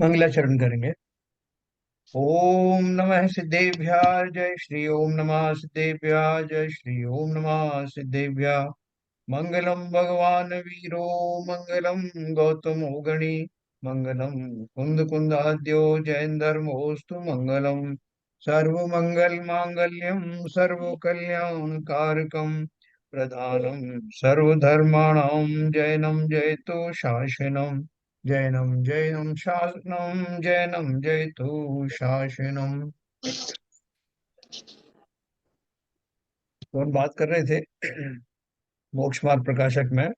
मंगलाचरण करेंगे। ओम नमः सिद्धेभ्याय जय श्री ओम नमः सिद्धेभ्याय जय श्री ओम नमः सिद्धेभ्याय। मंगलम भगवान वीरो मंगलम गौतमो गणी मंगलम कुंद कुंदाद्यो जैन धर्मोस्तु मंगलम। सर्व मंगल मांगल्यम सर्व कल्याण कारकम प्रधानम सर्वधर्माणां जैनम जयतु शासनम। जैनम शासनम जैनम जयतु शासनम। कौन बात कर रहे थे? मोक्ष मार्ग प्रकाशक में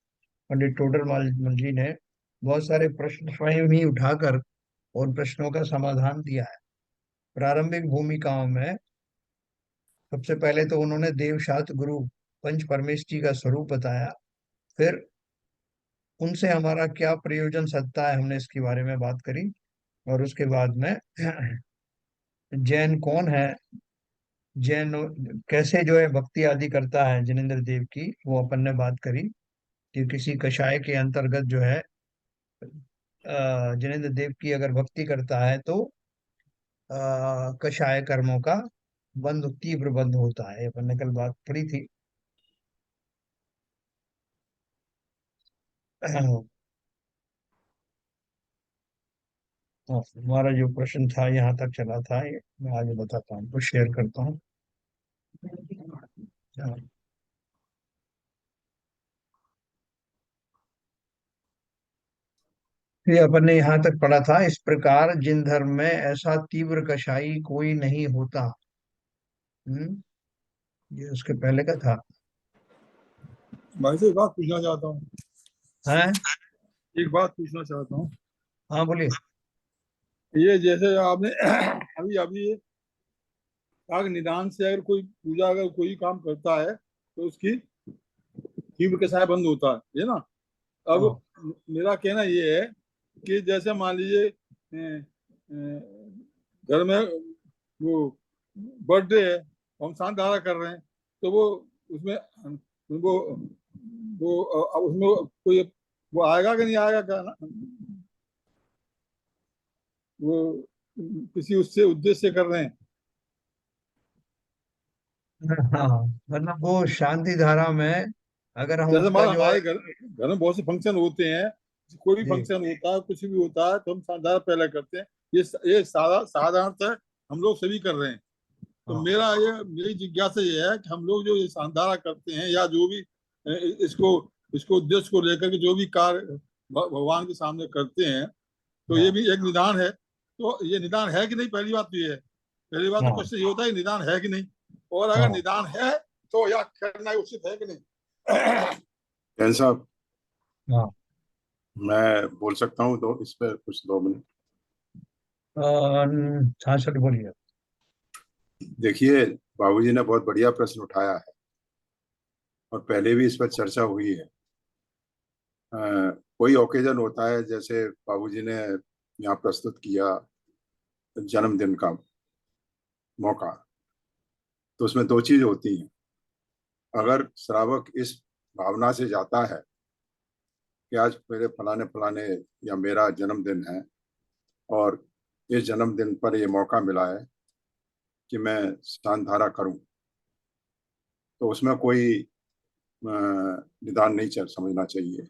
पंडित टोडरमल जी ने बहुत सारे प्रश्न स्वयं ही उठाकर उन प्रश्नों का समाधान दिया है। प्रारंभिक भूमिकाओं में सबसे पहले तो उन्होंने देवशास्त्र गुरु पंच परमेश जी का स्वरूप बताया। फिर उनसे हमारा क्या प्रयोजन सकता है, हमने इसके बारे में बात करी। और उसके बाद में जैन कौन है, जैन कैसे जो है भक्ति आदि करता है जिनेन्द्र देव की, वो अपन ने बात करी कि किसी कषाय के अंतर्गत जो है जिनेन्द्र देव की अगर भक्ति करता है तो कषाय कर्मों का बंध, तीव्र बंध होता है। अपन ने कल बात पढ़ी थी। हाँ, हमारा जो प्रश्न था यहाँ तक चला था, ये मैं आगे बताता हूँ, तो शेयर करता हूँ। हाँ, फिर अपन ने यहाँ तक पढ़ा था, इस प्रकार जिन धर्म में ऐसा तीव्र कषाई कोई नहीं होता। ये उसके पहले का था। भाई से एक बात पूछना चाहता हूँ। है। एक बात पूछना चाहता हूँ। हाँ बोलिए। ये जैसे आपने अभी अभी ये कहा कि निदान से अगर कोई पूजा, अगर कोई काम करता है तो उसकी तीव्र कषाय बंद होता है, ये ना। अब हाँ। मेरा कहना ये है कि जैसे मान लीजिए घर में वो बर्थडे है, हम शांत धारा कर रहे हैं, तो वो उसमें वो अब उसमें कोई वो आएगा कि नहीं आएगा क्या ना, वो किसी उससे उद्देश्य से कर रहे हैं। हाँ, मतलब वो शांति धारा में अगर हम जैसे उसका हमारे जो है। हमारे घर में बहुत से फंक्शन होते हैं, कोई भी जी। फंक्शन होता है, कुछ भी होता है, तो हम शानदार पहले करते हैं। ये साधारणतः हम लोग सभी कर रहे हैं। तो हाँ। मेरी जिज्ञासा ये है कि हम लोग जो ये शानदारा करते हैं, या जो भी इसको इसको उद्देश्य को लेकर के जो भी कार्य भगवान के सामने करते हैं, तो ये हाँ। भी एक निदान है। तो ये निदान है कि नहीं, पहली बात तो ये है। पहली बात तो हाँ। क्वेश्चन ये होता है निदान है कि नहीं, और अगर हाँ। निदान है तो या करना उचित है कि नहीं। जैन साहब, हाँ। मैं बोल सकता हूँ तो इस पर कुछ 2 मिनट। हाँ सर बोलिए। देखिए, बाबूजी ने बहुत बढ़िया प्रश्न उठाया है, और पहले भी इस पर चर्चा हुई है। अ, कोई ओकेजन होता है, जैसे बाबूजी ने यहाँ प्रस्तुत किया जन्मदिन का मौका, तो उसमें 2 चीज होती हैं। अगर श्रावक इस भावना से जाता है कि आज मेरे फलाने फलाने या मेरा जन्मदिन है, और इस जन्मदिन पर ये मौका मिला है कि मैं शांत धारा करूं, तो उसमें कोई निदान नहीं चल समझना चाहिए।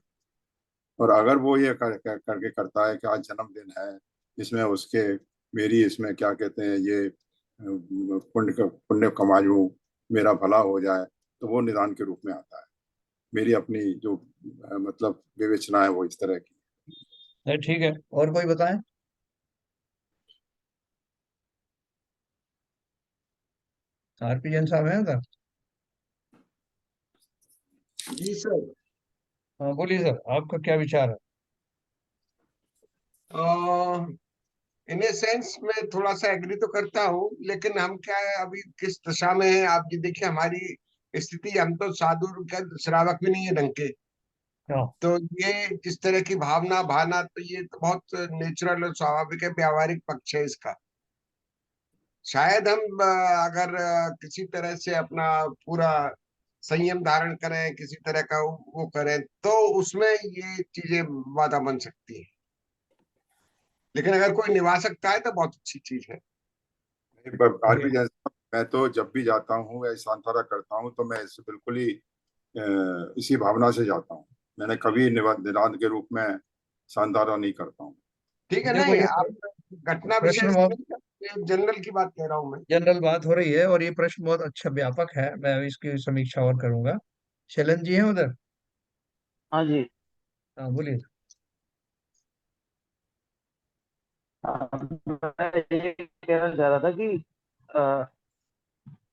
और अगर वो ये करके करता है कि आज जन्मदिन है, इसमें उसके मेरी इसमें क्या कहते हैं ये पुण्य कमा लूं, मेरा भला हो जाए, तो वो निदान के रूप में आता है। मेरी अपनी जो मतलब विवेचना है वो इस तरह की। ठीक है, और कोई बताएं? आरपी जैन साहब हैं उधर? जी सर। हाँ बोलिए सर, आपका क्या विचार है? इन ए सेंस मैं थोड़ा सा एग्री तो करता हूँ, लेकिन हम क्या है अभी किस दशा में है आप जी देखिए हमारी स्थिति, हम तो साधु का श्रावक भी नहीं है ढंग के। हाँ। तो ये जिस तरह की भावना भावना, तो ये तो बहुत नेचुरल और स्वाभाविक है, व्यवहारिक पक्ष है इसका। शायद हम अगर किसी तरह से अपना पूरा संयम धारण करें, किसी तरह का वो करें, तो उसमें ये चीजें बाधा बन सकती हैं। लेकिन अगर कोई निभा सकता है तो बहुत अच्छी चीज है। आज भी ये जैसा मैं तो जब भी जाता हूँ या सांतारा करता हूँ तो मैं इससे बिल्कुल ही इसी भावना से जाता हूँ। मैंने कभी निदान के रूप में सांतारा नहीं करता हूँ। ठीक है, देखो नहीं ये आप घटना प्रश्न विशेष बहुत नहीं करते, जनरल की बात कह रहा हूँ मैं। जनरल बात हो रही है, और ये प्रश्न बहुत अच्छा व्यापक है, मैं इसकी समीक्षा और करूंगा। शैलन जी हैं उधर? हाँ जी। हाँ बोलिए। मैं ये कहना चाह रहा था कि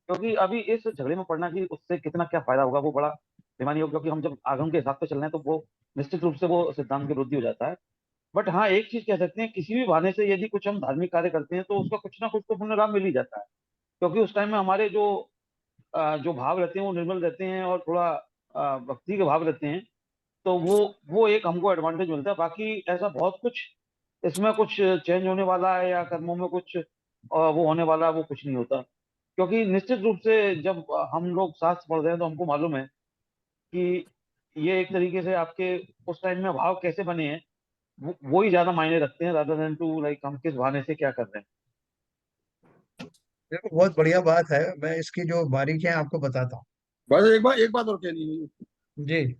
क्योंकि अभी इस झगड़े में पड़ना कि उससे कितना क्या फायदा होगा वो बड़ा बेमानी होगा, क्योंकि हम जब आगम के हिसाब से चल रहे हैं तो वो निश्चित रूप से वो सिद्धांत के विरुद्ध ही हो जाता है। बट हाँ, एक चीज कह सकते हैं, किसी भी बहाने से यदि कुछ हम धार्मिक कार्य करते हैं तो उसका कुछ ना कुछ तो पुण्य लाभ मिल ही जाता है। क्योंकि उस टाइम में हमारे जो भाव रहते हैं वो निर्मल रहते हैं, और थोड़ा भक्ति के भाव रहते हैं। तो वो एक हमको एडवांटेज मिलता है। बाकी ऐसा बहुत कुछ इसमें कुछ चेंज होने वाला है या कर्मों में कुछ वो होने वाला है, वो कुछ नहीं होता। क्योंकि निश्चित रूप से जब हम लोग शास्त्र पढ़ रहे हैं तो हमको मालूम है कि ये एक तरीके से आपके उस टाइम में भाव कैसे बने हैं, वो ही ज्यादा मायने रखते हैं, रादर देन टू लाइक हम किस बहाने से क्या कर रहे हैं। देखो बहुत बढ़िया बात है, मैं इसकी जो बारीकियां आपको बताता हूँ। बस एक बात और कहनी है। जी।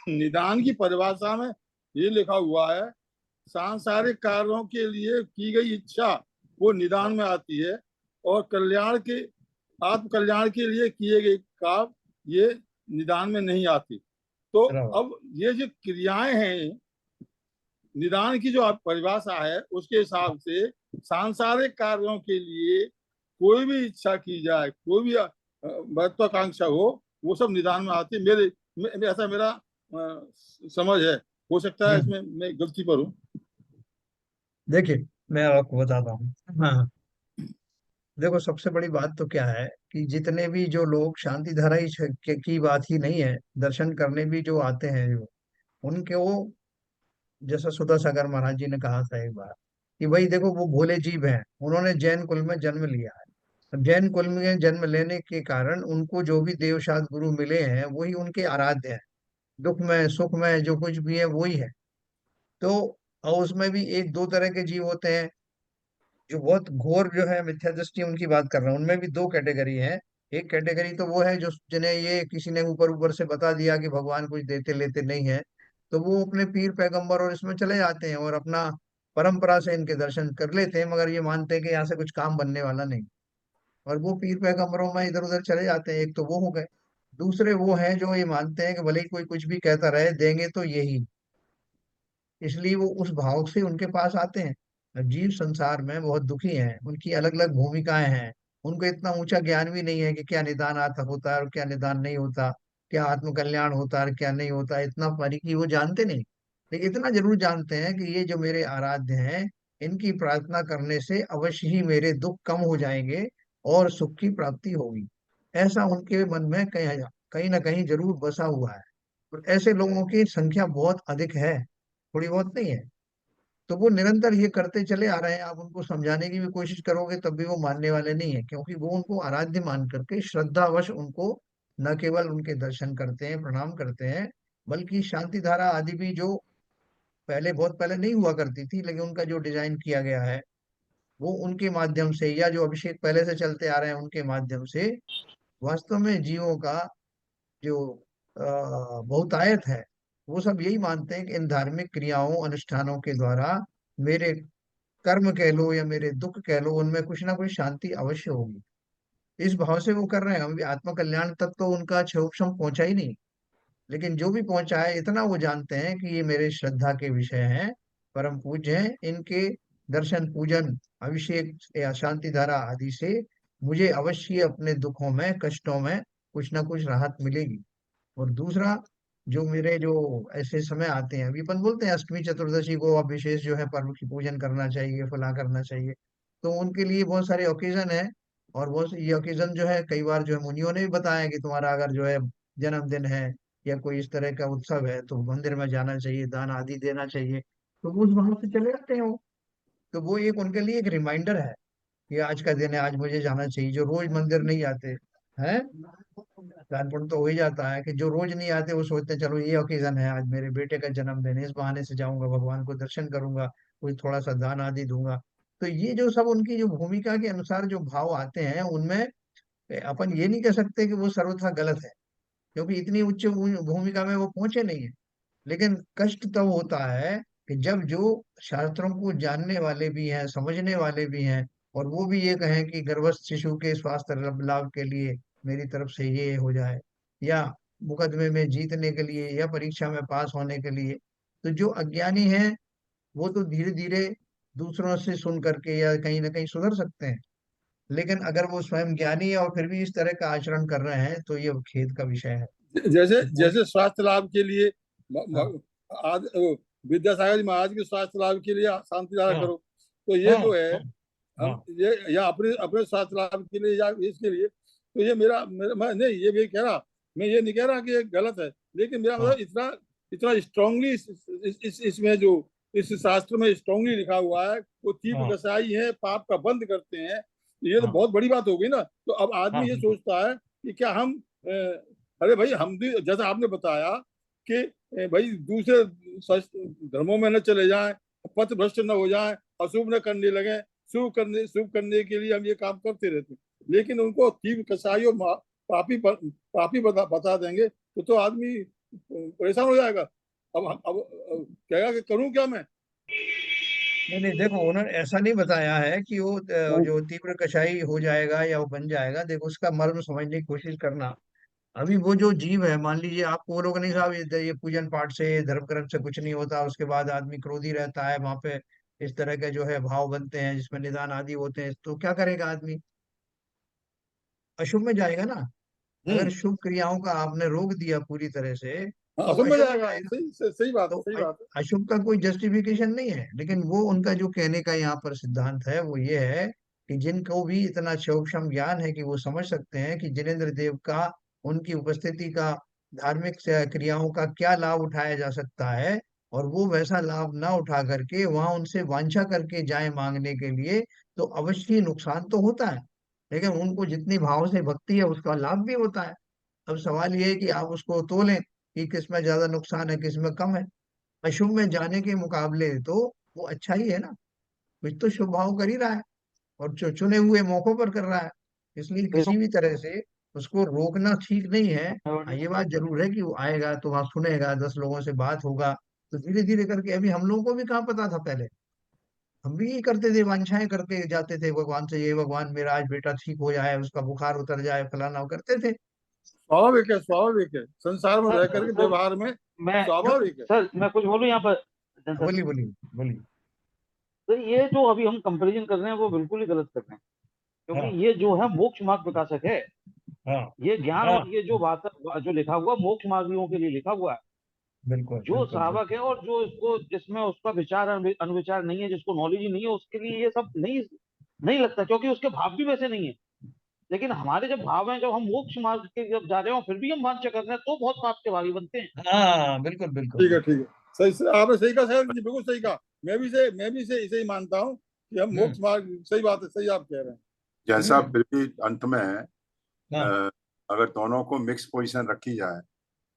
निदान की परिभाषा में ये लिखा हुआ है, सांसारिक कार्यों के लिए की गई इच्छा वो निदान में आती है, और कल्याण के आत्म कल्याण के लिए किए गए काम ये निदान में नहीं आती। तो बराबर। अब ये जो क्रियाएं हैं, निदान की जो परिभाषा है उसके हिसाब से सांसारिक कार्यों के लिए कोई भी इच्छा की जाए, कोई भी महत्वाकांक्षा हो, वो सब निदान में आती है। ऐसा मेरा समझ है। हो सकता है हम्म। इसमें मैं गलती पर हूँ। देखिए मैं आपको बताता हूँ। हाँ, देखो सबसे बड़ी बात तो क्या है कि जितने भी जो लोग शांति धारा ही की बात ही नहीं है, दर्शन करने भी जो आते हैं, जो उनके वो, जैसा सुधा सागर महाराज जी ने कहा था एक बार कि भाई देखो वो भोले जीव हैं, उन्होंने जैन कुल में जन्म लिया है। अब जैन कुल में जन्म लेने के कारण उनको जो भी देवशास्त्र गुरु मिले हैं वही उनके आराध्य हैं। दुख में सुख में जो कुछ भी है वही है। तो और उसमें भी एक दो तरह के जीव होते हैं जो बहुत घोर जो है मिथ्या दृष्टि उनकी बात कर रहा हूँ, उनमें भी दो कैटेगरी है। एक कैटेगरी तो वो है जो जिन्हें ये किसी ने ऊपर ऊपर से बता दिया कि भगवान कुछ देते लेते नहीं है, तो वो अपने पीर पैगंबर और इसमें चले जाते हैं और अपना परंपरा से इनके दर्शन कर लेते हैं, मगर ये मानते हैं कि यहाँ से कुछ काम बनने वाला नहीं, और वो पीर पैगंबरों में इधर उधर चले जाते हैं। एक तो वो हो गए। दूसरे वो हैं जो ये मानते हैं कि भले ही कोई कुछ भी कहता रहे, देंगे तो यही, इसलिए वो उस भाव से उनके पास आते हैं। अब जीव संसार में बहुत दुखी हैं, उनकी अलग अलग भूमिकाएं हैं। उनको इतना ऊंचा ज्ञान भी नहीं है कि क्या निदान आता होता है और क्या निदान नहीं होता, क्या आत्म कल्याण होता है और क्या नहीं होता, इतना बारीकी वो जानते नहीं। लेकिन इतना जरूर जानते हैं कि ये जो मेरे आराध्य हैं, इनकी प्रार्थना करने से अवश्य ही मेरे दुख कम हो जाएंगे और सुख की प्राप्ति होगी। ऐसा उनके मन में कहीं कहीं ना कहीं जरूर बसा हुआ है। और ऐसे लोगों की संख्या बहुत अधिक है, थोड़ी बहुत नहीं है। तो वो निरंतर ये करते चले आ रहे हैं, आप उनको समझाने की भी कोशिश करोगे तब भी वो मानने वाले नहीं है, क्योंकि वो उनको आराध्य मान करके श्रद्धावश उनको न केवल उनके दर्शन करते हैं, प्रणाम करते हैं, बल्कि शांति धारा आदि भी जो पहले बहुत पहले नहीं हुआ करती थी, लेकिन उनका जो डिजाइन किया गया है वो उनके माध्यम से, या जो अभिषेक पहले से चलते आ रहे हैं उनके माध्यम से वास्तव में जीवों का जो बहुतायत है, वो सब यही मानते हैं कि इन धार्मिक क्रियाओं अनुष्ठानों के द्वारा मेरे कर्म कह लो या मेरे दुख कह लो, उनमें कुछ ना कुछ शांति अवश्य होगी। इस भाव से वो कर रहे हैं। अभी आत्म कल्याण तक तो उनका क्षोभम पहुंचा ही नहीं, लेकिन जो भी पहुंचा है इतना वो जानते हैं कि ये मेरे श्रद्धा के विषय हैं, परम पूज्य हैं, इनके दर्शन पूजन अभिषेक या शांति धारा आदि से मुझे अवश्य अपने दुखों में कष्टों में कुछ ना कुछ राहत मिलेगी। और दूसरा, जो मेरे जो ऐसे समय आते हैं, अभी अपन बोलते हैं अष्टमी चतुर्दशी को अब विशेष जो है पर्व की पूजन करना चाहिए, फला करना चाहिए, तो उनके लिए बहुत सारे ओकेजन है। और बहुत ये ओकेजन जो है कई बार जो है मुनियों ने भी बताया कि तुम्हारा अगर जो है जन्मदिन है या कोई इस तरह का उत्सव है तो मंदिर में जाना चाहिए, दान आदि देना चाहिए। तो वो उस वहां से चले जाते हैं वो। तो वो एक उनके लिए एक रिमाइंडर है कि आज का दिन है, आज मुझे जाना चाहिए, जो रोज मंदिर नहीं आते हैं। दान पुण्य तो हो ही जाता है कि जो रोज नहीं आते वो सोचते हैं चलो ये ओकेजन है, आज मेरे बेटे का जन्मदिन है, इस बहाने से जाऊंगा भगवान को दर्शन करूंगा, कोई थोड़ा सा दान आदि दूंगा। तो ये जो सब उनकी जो भूमिका के अनुसार जो भाव आते हैं उनमें अपन ये नहीं कह सकते कि वो सर्वथा गलत है, क्योंकि इतनी उच्च भूमिका में वो पहुंचे नहीं है। लेकिन कष्ट तब होता है कि जब जो शास्त्रों को जानने वाले भी हैं, समझने वाले भी हैं, और वो भी ये कहें कि गर्भस्थ शिशु के स्वास्थ्य लाभ के लिए मेरी तरफ से ये हो जाए, या मुकदमे में जीतने के लिए, या परीक्षा में पास होने के लिए। तो जो अज्ञानी हैं वो तो धीरे धीरे दूसरों से सुन करके या कहीं ना कहीं सुधर सकते हैं, लेकिन अगर वो स्वयं ज्ञानी है और फिर भी इस तरह का आचरण कर रहे हैं तो ये खेद का विषय है। जैसे तो जैसे स्वास्थ्य लाभ के लिए हाँ विद्यासागर जी महाराज के स्वास्थ्य लाभ के लिए शांति धारा हाँ करो, तो ये हाँ जो है हाँ हम हाँ ये या अपने अपने स्वास्थ्य लाभ के लिए या इसके लिए, तो ये मैं नहीं ये भी कह रहा, मैं ये नहीं कह रहा कि ये गलत है, लेकिन मेरा हाँ मतलब इतना इतना स्ट्रांगली इसमें जो इस शास्त्र में स्ट्रांगली लिखा हुआ है, वो तीव्र हाँ कसाई है, पाप का बंद करते हैं, ये तो हाँ बहुत बड़ी बात हो गई ना। तो अब हाँ आदमी ये बिल्कुल। सोचता है कि क्या हम अरे भाई हम भी जैसा आपने बताया कि भाई दूसरे धर्मों में न चले जाएं, पथ भ्रष्ट न हो जाएं, अशुभ न करने लगे, शुभ करने के लिए हम ये काम करते रहते हैं, लेकिन उनको तीव्र कसाई और पापी बता देंगे तो आदमी परेशान हो जाएगा। अब कहेगा कि करूं क्या मैं। नहीं नहीं, देखो उन्होंने ऐसा नहीं बताया है कि वो जो तीव्र कषाय हो जाएगा या वो बन जाएगा। देखो उसका मर्म समझने की कोशिश करना। अभी वो जो जीव है, मान लीजिए आप बोलोगे नहीं साहब ये पूजन पाठ से धर्म कर्म से कुछ नहीं होता, उसके बाद आदमी क्रोधी रहता है, वहां पे इस तरह के जो है भाव बनते हैं जिसमें निदान आदि होते हैं, तो क्या करेगा आदमी? अशुभ में जाएगा ना। अगर हम्म। शुभ क्रियाओं का आपने रोक दिया पूरी तरह से हाँ, तो वो असल में अशुभ में जाएगा, जाएगा। सही बात तो है, सही बात है। अशुभ का कोई जस्टिफिकेशन नहीं है, लेकिन वो उनका जो कहने का यहाँ पर सिद्धांत है वो ये है कि जिनको भी इतना सूक्ष्म ज्ञान है कि वो समझ सकते हैं कि जिनेंद्र देव का, उनकी उपस्थिति का, धार्मिक क्रियाओं का क्या लाभ उठाया जा सकता है, और वो वैसा लाभ ना उठा करके वहां उनसे वांछा करके जाए मांगने के लिए, तो अवश्य ही नुकसान तो होता है, लेकिन उनको जितनी भाव से भक्ति है उसका लाभ भी होता है। अब सवाल ये है कि आप उसको तोलें कि किस में ज्यादा नुकसान है, किस में कम है। अशुभ में जाने के मुकाबले तो वो अच्छा ही है ना, कुछ तो शुभ भाव कर ही रहा है, और चुने हुए मौकों पर कर रहा है। इसलिए देखो, किसी भी तरह से उसको रोकना ठीक नहीं है। हाँ, ये बात जरूर है कि वो आएगा तो वहां सुनेगा, 10 लोगों से बात होगा, तो धीरे धीरे करके, अभी हम लोगों को भी कहाँ पता था पहले, हम भी यही करते थे, वांछाएं करके जाते थे भगवान से, ये भगवान मेरा आज बेटा ठीक हो जाए, उसका बुखार उतर जाए, फलाना, वो करते थे। स्वाभाविक है, स्वाभाविक है, संसार में सर रह करके सर व्यवहार में मैं स्वाभाविक है। सर मैं कुछ बोलूं यहाँ पर। सर, बोलिए बोलिए बोलिए। तो ये जो अभी हम कंपैरिजन कर रहे हैं वो बिल्कुल ही गलत कर रहे हैं, क्योंकि हाँ ये जो है मोक्ष मार्ग प्रकाशक है। हाँ ये ज्ञान हाँ और ये जो बात जो लिखा हुआ मोक्ष मार्गियों के लिए लिखा हुआ है। बिल्कुल जो बिल्कुल श्रावक है बिल्कुल। और जो इसको जिसमें उसका विचार अनुविचार नहीं है, जिसको नॉलेज ही नहीं है, उसके लिए ये सब नहीं नहीं लगता, क्योंकि उसके भाव भी वैसे नहीं है। लेकिन हमारे जब भाव हैं, जब हम मोक्ष मार्ग के जब जा रहे हो फिर भी हम वांछा कर रहे हैं, तो बहुत पाप के भागी बनते हैं। हाँ बिल्कुल बिल्कुल ठीक है, बिल्कुल। ठीक है, सही से आपने सही कहा साहब जी, बिल्कुल सही कहा। मैं भी इसे ही मानता हूँ कि हम हम्म मोक्ष मार्ग, सही बात है, सही आप कह रहे हैं। जैसा हम्म। फिर भी अंत में हाँ अगर दोनों को मिक्स पोजीशन रखी जाए,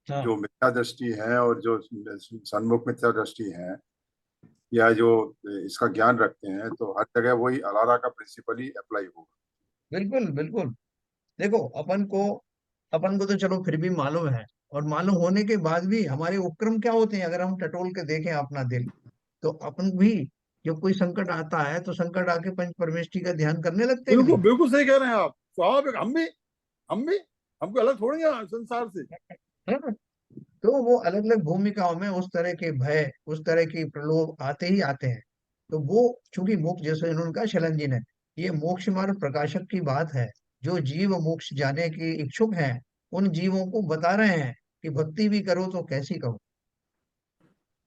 हाँ जो मिथ्या दृष्टि है और जो सन्मुख मिथ्या दृष्टि है, या जो इसका ज्ञान रखते हैं, तो हर जगह वही अलारा का प्रिंसिपल ही अप्लाई होगा। बिल्कुल बिल्कुल। देखो अपन को तो चलो फिर भी मालूम है, और मालूम होने के बाद भी हमारे उपक्रम क्या होते हैं, अगर हम टटोल के देखें अपना दिल, तो अपन भी जब कोई संकट आता है तो संकट आके पंच परमेष्टि का ध्यान करने लगते हैं कि बिल्कुल नहीं? बिल्कुल सही कह रहे हैं आप, स्वाभाविक। हम भी हमको अलग थोड़ी हैं संसार से। है ना? तो वो अलग अलग भूमिकाओं में उस तरह के भय, उस तरह की प्रलोभ आते ही आते हैं। तो वो चूंकि मोक्ष, जैसे इन्होंने कहा शलन जी ने, ये मोक्ष मार्ग प्रकाशक की बात है। जो जीव मोक्ष जाने के इच्छुक हैं उन जीवों को बता रहे हैं कि भक्ति भी करो तो कैसी करो।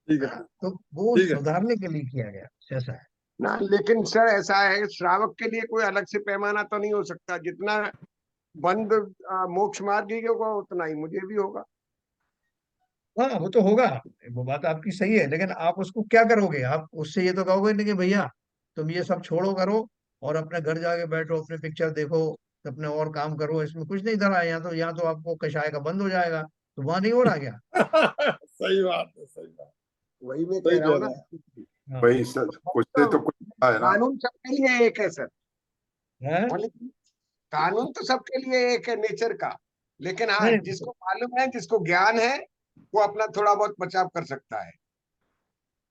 ठीक है, तो वो ठीक है। सुधारने के लिए किया गया, ऐसा है। ना, लेकिन सर ऐसा है, श्रावक के लिए कोई अलग से पैमाना तो नहीं हो सकता, जितना बंद मोक्ष मार्गी को होगा उतना ही मुझे भी होगा। हाँ वो तो होगा, वो बात आपकी सही है, लेकिन आप उसको क्या करोगे? आप उससे ये तो कहोगे नहीं कि भैया तुम ये सब छोड़ो करो और अपने घर जाके बैठो, अपने पिक्चर देखो, अपने और काम करो, इसमें कुछ नहीं धरा है, यहाँ तो आपको कषाय का बंद हो जाएगा, तो वहां नहीं हो रहा क्या? सही बात है, सही बात, वही मैं कह सही रहा कह हूँ ना। रहे हैं। हाँ भाई सर, कुछ से तो कुछ होता है ना। कानून सबके लिए एक है सर। है बोले कानून तो सबके लिए एक है नेचर का, लेकिन हाँ नहीं। जिसको मालूम है, जिसको ज्ञान है, वो अपना थोड़ा बहुत बचाव कर सकता है।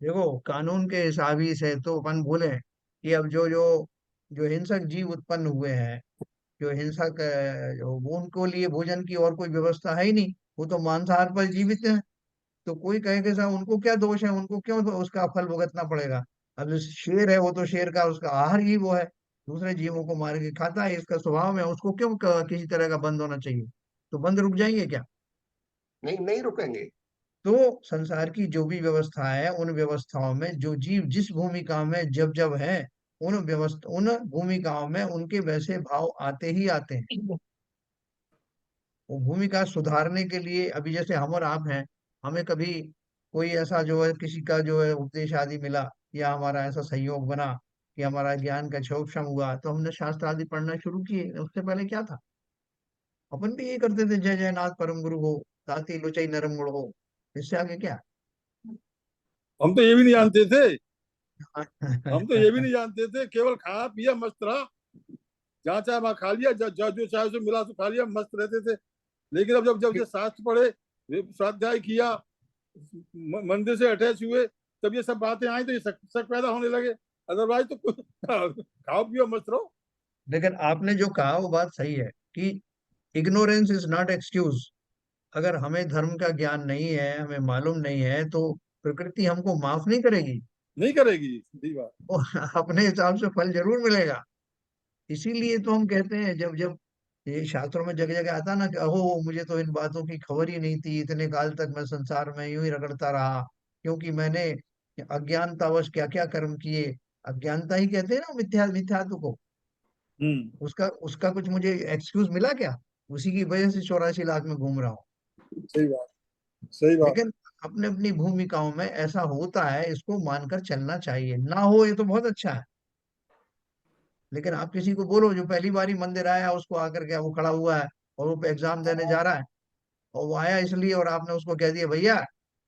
देखो कानून के हिसाब ही से तो अपन बोले कि अब जो जो जो हिंसक जीव उत्पन्न हुए हैं, जो हिंसक वो उनको लिए भोजन की और कोई व्यवस्था है ही नहीं, वो तो मांसाहार पर जीवित है। तो कोई कहे कि साहब उनको क्या दोष है, उनको क्यों उसका फल भुगतना पड़ेगा। अब जो शेर है वो तो शेर का उसका आहार ही वो है, दूसरे जीवों को मार के खाता है, इसका स्वभाव है, उसको क्यों किसी तरह का बंद होना चाहिए। तो बंद रुक जाएंगे क्या। नहीं, नहीं रुकेंगे। तो संसार की जो भी व्यवस्था है, उन व्यवस्थाओं में जो जीव जिस भूमिका में जब जब है, उन भूमिकाओं में उनके वैसे भाव आते ही आते हैं। वो भूमिका सुधारने के लिए अभी जैसे हम और आप हैं, हमें कभी कोई ऐसा जो है किसी का जो है उपदेश आदि मिला, या हमारा ऐसा संयोग बना कि हमारा ज्ञान का क्षोभम हुआ, तो हमने शास्त्र आदि पढ़ना शुरू किए। उससे पहले क्या था, अपन भी ये करते थे, जय जयनाथ परम गुरु हो, ताती लोचई नरम गुण हो। इससे आगे क्या। हम तो ये भी नहीं जानते थे। हम तो ये भी नहीं जानते थे, केवल खाया पिया मस्त रहा, जहाँ चाहे वहाँ खा लिया, जो चाहे उसे मिला तो खा लिया, मस्त रहते थे। लेकिन अब जब जब से शास्त्र पढ़े, स्वाध्याय किया, मंदिर से अटैच हुए, तब ये सब बातें आई तो ये शक शक पैदा होने लगे। अदरवाइज तो खाओ पियो मस्त रहो। लेकिन आपने जो कहा वो बात सही है कि इग्नोरेंस इज नॉट एक्सक्यूज। अगर हमें धर्म का ज्ञान नहीं है, हमें मालूम नहीं है, तो प्रकृति हमको माफ नहीं करेगी। नहीं करेगी, सीधी बात। वो अपने हिसाब से फल जरूर मिलेगा। इसीलिए तो हम कहते हैं, जब जब ये शास्त्रों में जगह जगह आता ना कि अहो मुझे तो इन बातों की खबर ही नहीं थी, इतने काल तक मैं संसार में यूं ही रगड़ता रहा, क्योंकि मैंने अज्ञानतावश क्या क्या कर्म किए। अज्ञानता ही कहते हैं ना मिथ्या मिथ्यात्व को। हम्म। उसका उसका कुछ मुझे एक्सक्यूज मिला क्या। उसी की वजह से 84 लाख में घूम रहा हूँ। सही बात, सही बात। लेकिन अपने अपनी भूमिकाओं में ऐसा होता है, इसको मानकर चलना चाहिए। ना हो ये तो बहुत अच्छा है। लेकिन आप किसी को बोलो जो पहली बार ही मंदिर आया, उसको आकर के वो खड़ा हुआ है और वो एग्जाम देने जा रहा है, और वो आया इसलिए, और आपने उसको कह दिया भैया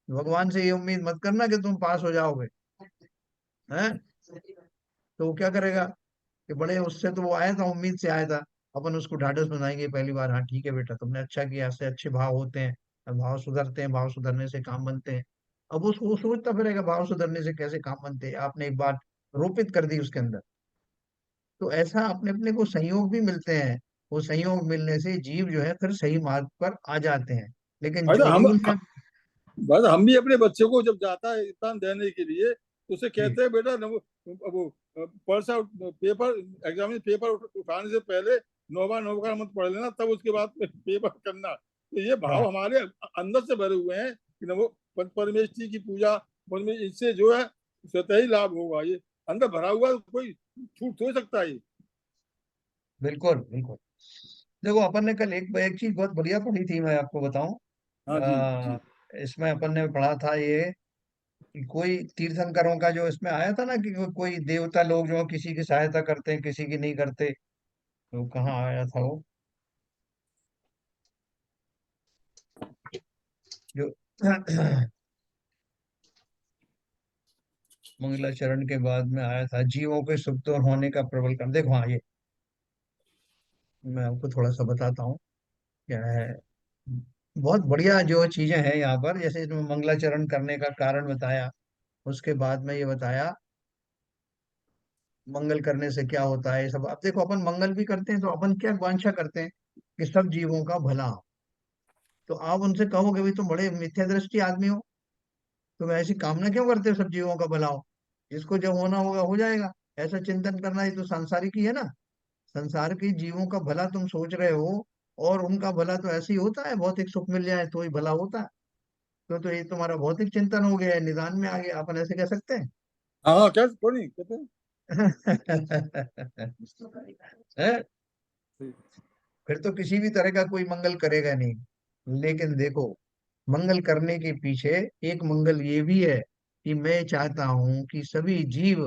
भगवान से ये उम्मीद मत करना कि तुम पास हो जाओगे, हैं। तो वो क्या करेगा कि बड़े उससे तो वो आया था, उम्मीद से आया था। अपन उसको ढाढ़स बनाएंगे पहली बार, हाँ ठीक है बेटा तुमने अच्छा किया, ऐसे अच्छे भाव होते हैं, भाव सुधरते हैं, भाव सुधरने से काम बनते हैं। अब उसको वो सोचता फिरेगा भाव सुधरने से कैसे काम बनते हैं। आपने एक बात रोपित कर दी उसके अंदर। तो ऐसा अपने अपने को संयोग भी मिलते हैं। वो संयोग मिलने से जीव जो है फिर सही मार्ग पर आ जाते हैं। लेकिन अच्छा, जो हम लोगों ने बस हम भी अपने बच्चे को जब जाता है एग्जाम देने के लिए, तो उसे कहते हैं बेटा वो पर्सा पेपर, एग्जाम में पेपर उठाने से पहले नौवा नौका मत पढ़ लेना, तब उसके बाद पेपर करना। तो ये हाँ भाव हमारे अंदर से भरे हुए हैं कि नमो परमेश्वरी की पूजा, इससे जो है स्वतः ही लाभ होगा। ये अंदर भरा हुआ है, कोई छूट हो सकता है ये। बिल्कुल बिल्कुल। देखो अपन ने कल एक एक चीज बहुत बढ़िया पढ़ी थी, मैं आपको बताऊं। हाँ जी जी। इसमें अपन ने पढ़ा था ये कि कोई तीर्थंकरों का जो इसमें आया था ना कि कोई देवता लोग जो किसी की सहायता करते हैं किसी की नहीं करते। तो कहाँ आया था वो जो मंगलाचरण के बाद में आया था, जीवों के सुख तो होने का प्रबल कर। देखो हाँ ये मैं आपको थोड़ा सा बताता हूँ क्या है। बहुत बढ़िया जो चीजें हैं यहाँ पर, जैसे इसमें मंगलाचरण करने का कारण बताया, उसके बाद में ये बताया मंगल करने से क्या होता है ये सब। अब देखो अपन मंगल भी करते हैं तो अपन क्या वांछा करते हैं कि सब जीवों का भला हो। तो आप उनसे कहोगे भाई तुम बड़े मिथ्या दृष्टि आदमी हो, तुम ऐसी कामना क्यों करते हो सब जीवों का भला हो। जिसको जब होना होगा हो जाएगा। ऐसा चिंतन करना ही तो सांसारिक ही है ना। संसार के जीवों का भला तुम सोच रहे हो, और उनका भला तो ऐसे ही होता है, भौतिक सुख मिल जाए तो ही भला होता है। तो ये तुम्हारा भौतिक चिंतन हो गया है, निदान में आ गया, अपन ऐसे कह सकते हैं। हाँ हाँ, क्या कोई नहीं कहते हैं। हैं? फिर तो किसी भी तरह का कोई मंगल करेगा नहीं। लेकिन देखो मंगल करने के पीछे एक मंगल ये भी है कि मैं चाहता हूं कि सभी जीव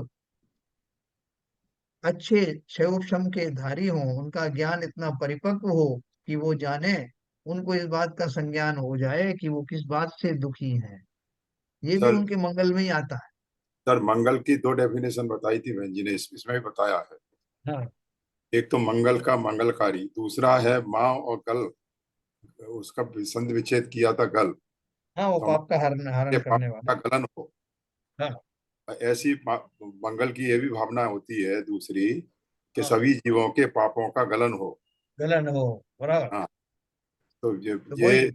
अच्छे क्षयोक्षम के धारी हों, उनका ज्ञान इतना परिपक्व हो कि वो जाने, उनको इस बात का संज्ञान हो जाए कि वो किस बात से दुखी हैं। ये भी सर उनके मंगल में ही आता है। सर मंगल की दो डेफिनेशन बताई थी बहन जी ने, इसमें भी बताया है। हाँ एक तो मंगल का मंगलकारी, दूसरा है माँ और गल, उसका संधि विच्छेद किया था गल, हाँ, वो तो पाप का हरण ये हरण पाप करने वाला। का गलन हो। हाँ ऐसी मंगल की ये भी भावना होती है दूसरी, कि हाँ, सभी जीवों के पापों का गलन हो। गलन हो, बराबर। हाँ, तो तो ये वही।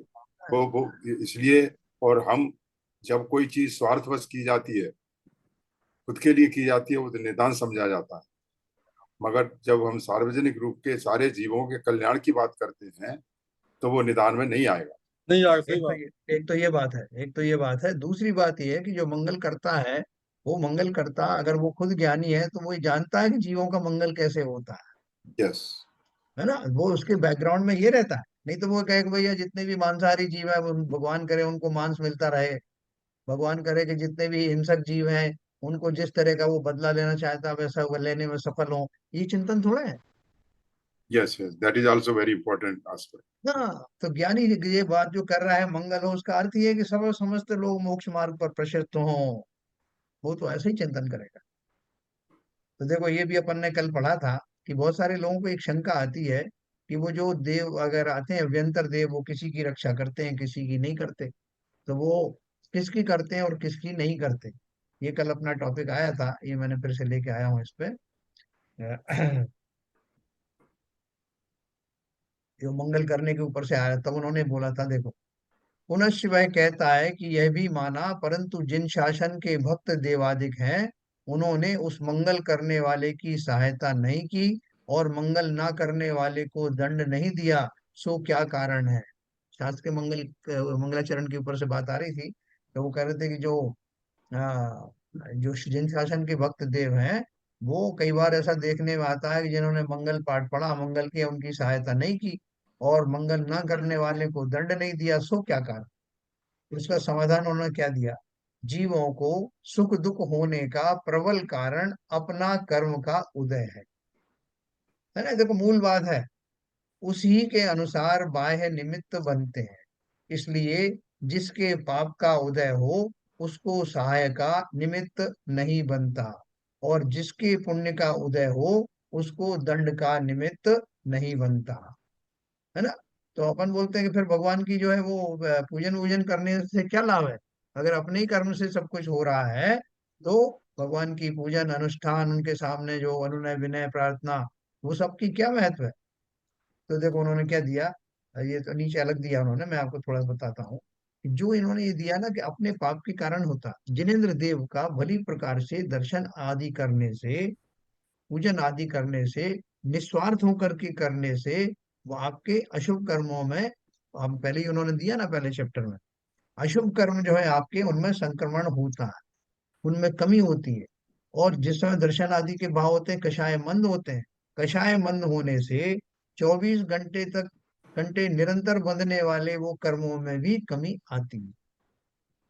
वो इसलिए, और हम जब कोई चीज स्वार्थवश की जाती है, खुद के लिए की जाती है, वो तो निदान समझा जाता है। मगर जब हम सार्वजनिक रूप के सारे जीवों के कल्याण की बात करते हैं, तो वो निदान में नहीं आएगा। नहीं यार, सही एक तो बात। ये एक तो ये बात है, एक तो ये बात है। दूसरी बात ये है कि जो मंगल करता है, वो मंगल करता, अगर वो खुद ज्ञानी है तो वो जानता है कि जीवों का मंगल कैसे होता यस। है ना। वो उसके बैकग्राउंड में ये रहता है। नहीं तो वो कहे कि भैया जितने भी मांसाहारी जीव है, वो भगवान करे उनको मांस मिलता रहे, भगवान करे कि जितने भी हिंसक जीव हैं उनको जिस तरह का वो बदला लेना चाहता है वैसा वो लेने में सफल हो। ये चिंतन थोड़ा है। Yes yes, that is also very important aspect. हाँ, तो ज्ञानी ये बात जो कर रहा है मंगल हो, उसका अर्थ ये है कि सब समस्त लोग मोक्ष मार्ग पर प्रशस्त हों। वो तो ऐसे ही चिंतन करेगा। तो देखो, ये भी अपन ने कल पढ़ा था कि बहुत सारे लोगों को एक शंका आती है कि वो जो देव अगर आते हैं, अभ्यंतर देव, वो किसी की रक्षा करते हैं, किसी की नहीं करते। तो वो किसकी करते हैं और किसकी नहीं करते, ये कल अपना टॉपिक आया था, ये मैंने फिर से लेके आया हूँ इस पे। जो मंगल करने के ऊपर से आया, तब उन्होंने बोला था, देखो, पुनः शिवाय कहता है कि यह भी माना, परंतु जिन शासन के भक्त देवादिक हैं, उन्होंने उस मंगल करने वाले की सहायता नहीं की और मंगल ना करने वाले को दंड नहीं दिया, सो क्या कारण है। शास्त्र के मंगलाचरण के ऊपर से बात आ रही थी। तो वो कह रहे थे कि जो जिन शासन के भक्त देव हैं, वो कई बार ऐसा देखने में आता है कि जिन्होंने मंगल पाठ पढ़ा, मंगल की उनकी सहायता नहीं की और मंगल ना करने वाले को दंड नहीं दिया, सो क्या कारण। उसका समाधान उन्होंने क्या दिया, जीवों को सुख दुख होने का प्रबल कारण अपना कर्म का उदय है ना। देखो, मूल बात है, उसी के अनुसार बाह्य निमित्त बनते हैं। इसलिए जिसके पाप का उदय हो, उसको सहाय का निमित्त नहीं बनता, और जिसके पुण्य का उदय हो, उसको दंड का निमित्त नहीं बनता, है ना। तो अपन बोलते हैं कि फिर भगवान की जो है वो पूजन वूजन करने से क्या लाभ है। अगर अपने ही कर्म से सब कुछ हो रहा है, तो भगवान की पूजन अनुष्ठान, उनके सामने जो अनुनय विनय प्रार्थना, वो सबकी क्या महत्व है। तो देखो उन्होंने क्या दिया, ये तो नीचे अलग दिया उन्होंने, मैं आपको थोड़ा बताता हूँ कि जो इन्होंने ये दिया ना कि अपने पाप के कारण होता, जिनेन्द्र देव का भली प्रकार से दर्शन आदि करने से, पूजन आदि करने से, निस्वार्थ होकर के करने से, वो आपके अशुभ कर्मों में, हम पहले ही उन्होंने दिया ना पहले चैप्टर में, अशुभ कर्म जो है आपके, उनमें संक्रमण होता है, उनमें कमी होती है। और जिस समय दर्शन आदि के भाव होते हैं, कषाय मंद होते हैं। कषाय मंद होने से 24 घंटे निरंतर बंधने वाले वो कर्मों में भी कमी आती है।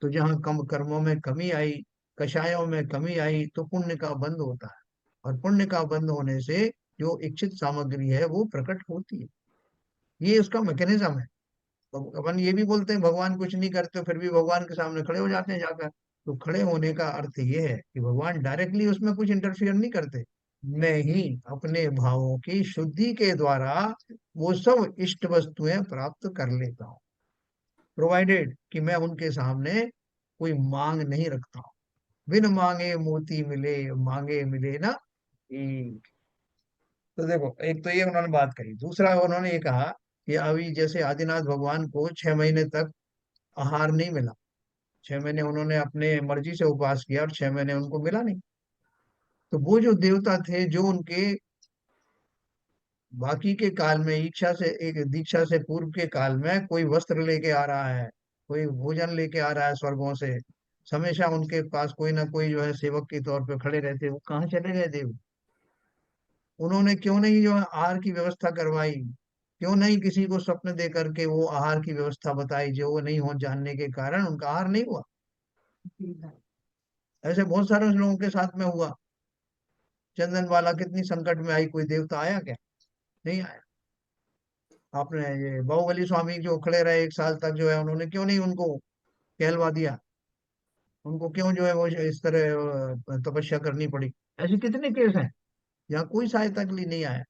तो जहाँ कम कर्मों में कमी आई, कषायों में कमी आई, तो पुण्य का बंध होता है। और पुण्य का बंध होने से जो इच्छित सामग्री है वो प्रकट होती है। ये उसका मैकेनिज्म है। तो अपन ये भी बोलते हैं भगवान कुछ नहीं करते, फिर भी भगवान के सामने खड़े हो जाते हैं जाकर। तो खड़े होने का अर्थ ये है कि भगवान डायरेक्टली उसमें कुछ इंटरफियर नहीं करते। मैं ही अपने भावों की शुद्धि के द्वारा वो सब इष्ट वस्तुएं प्राप्त कर लेता हूँ, प्रोवाइडेड कि मैं उनके सामने कोई मांग नहीं रखता हूँ। बिन मांगे मोती मिले, मांगे मिले ना। तो देखो, एक तो ये उन्होंने बात कही। दूसरा उन्होंने ये कहा कि अभी जैसे आदिनाथ भगवान को 6 महीने तक आहार नहीं मिला, 6 महीने उन्होंने अपने मर्जी से उपवास किया और 6 महीने उनको मिला नहीं। तो वो जो देवता थे, जो उनके बाकी के काल में इच्छा से, एक दीक्षा से पूर्व के काल में कोई वस्त्र लेके आ रहा है, कोई भोजन लेके आ रहा है स्वर्गों से, हमेशा उनके पास कोई ना कोई जो है सेवक के तौर पे खड़े रहते, वो कहाँ चले गए देव। उन्होंने क्यों नहीं जो है आहार की व्यवस्था करवाई, क्यों नहीं किसी को स्वप्न दे करके वो आहार की व्यवस्था बताई, जो वो नहीं हो जानने के कारण उनका आहार नहीं हुआ। ऐसे बहुत सारे लोगों के साथ में हुआ। चंदन वाला कितनी संकट में आई, कोई देवता आया क्या, नहीं आया। आपने ये बाहुबली स्वामी जो खड़े रहे 1 साल तक, जो है उन्होंने क्यों नहीं उनको कहलवा दिया। उनको क्यों जो है वो इस तरह तपस्या करनी पड़ी। ऐसे कितने केस हैं जहाँ कोई सहायता के लिए नहीं आया।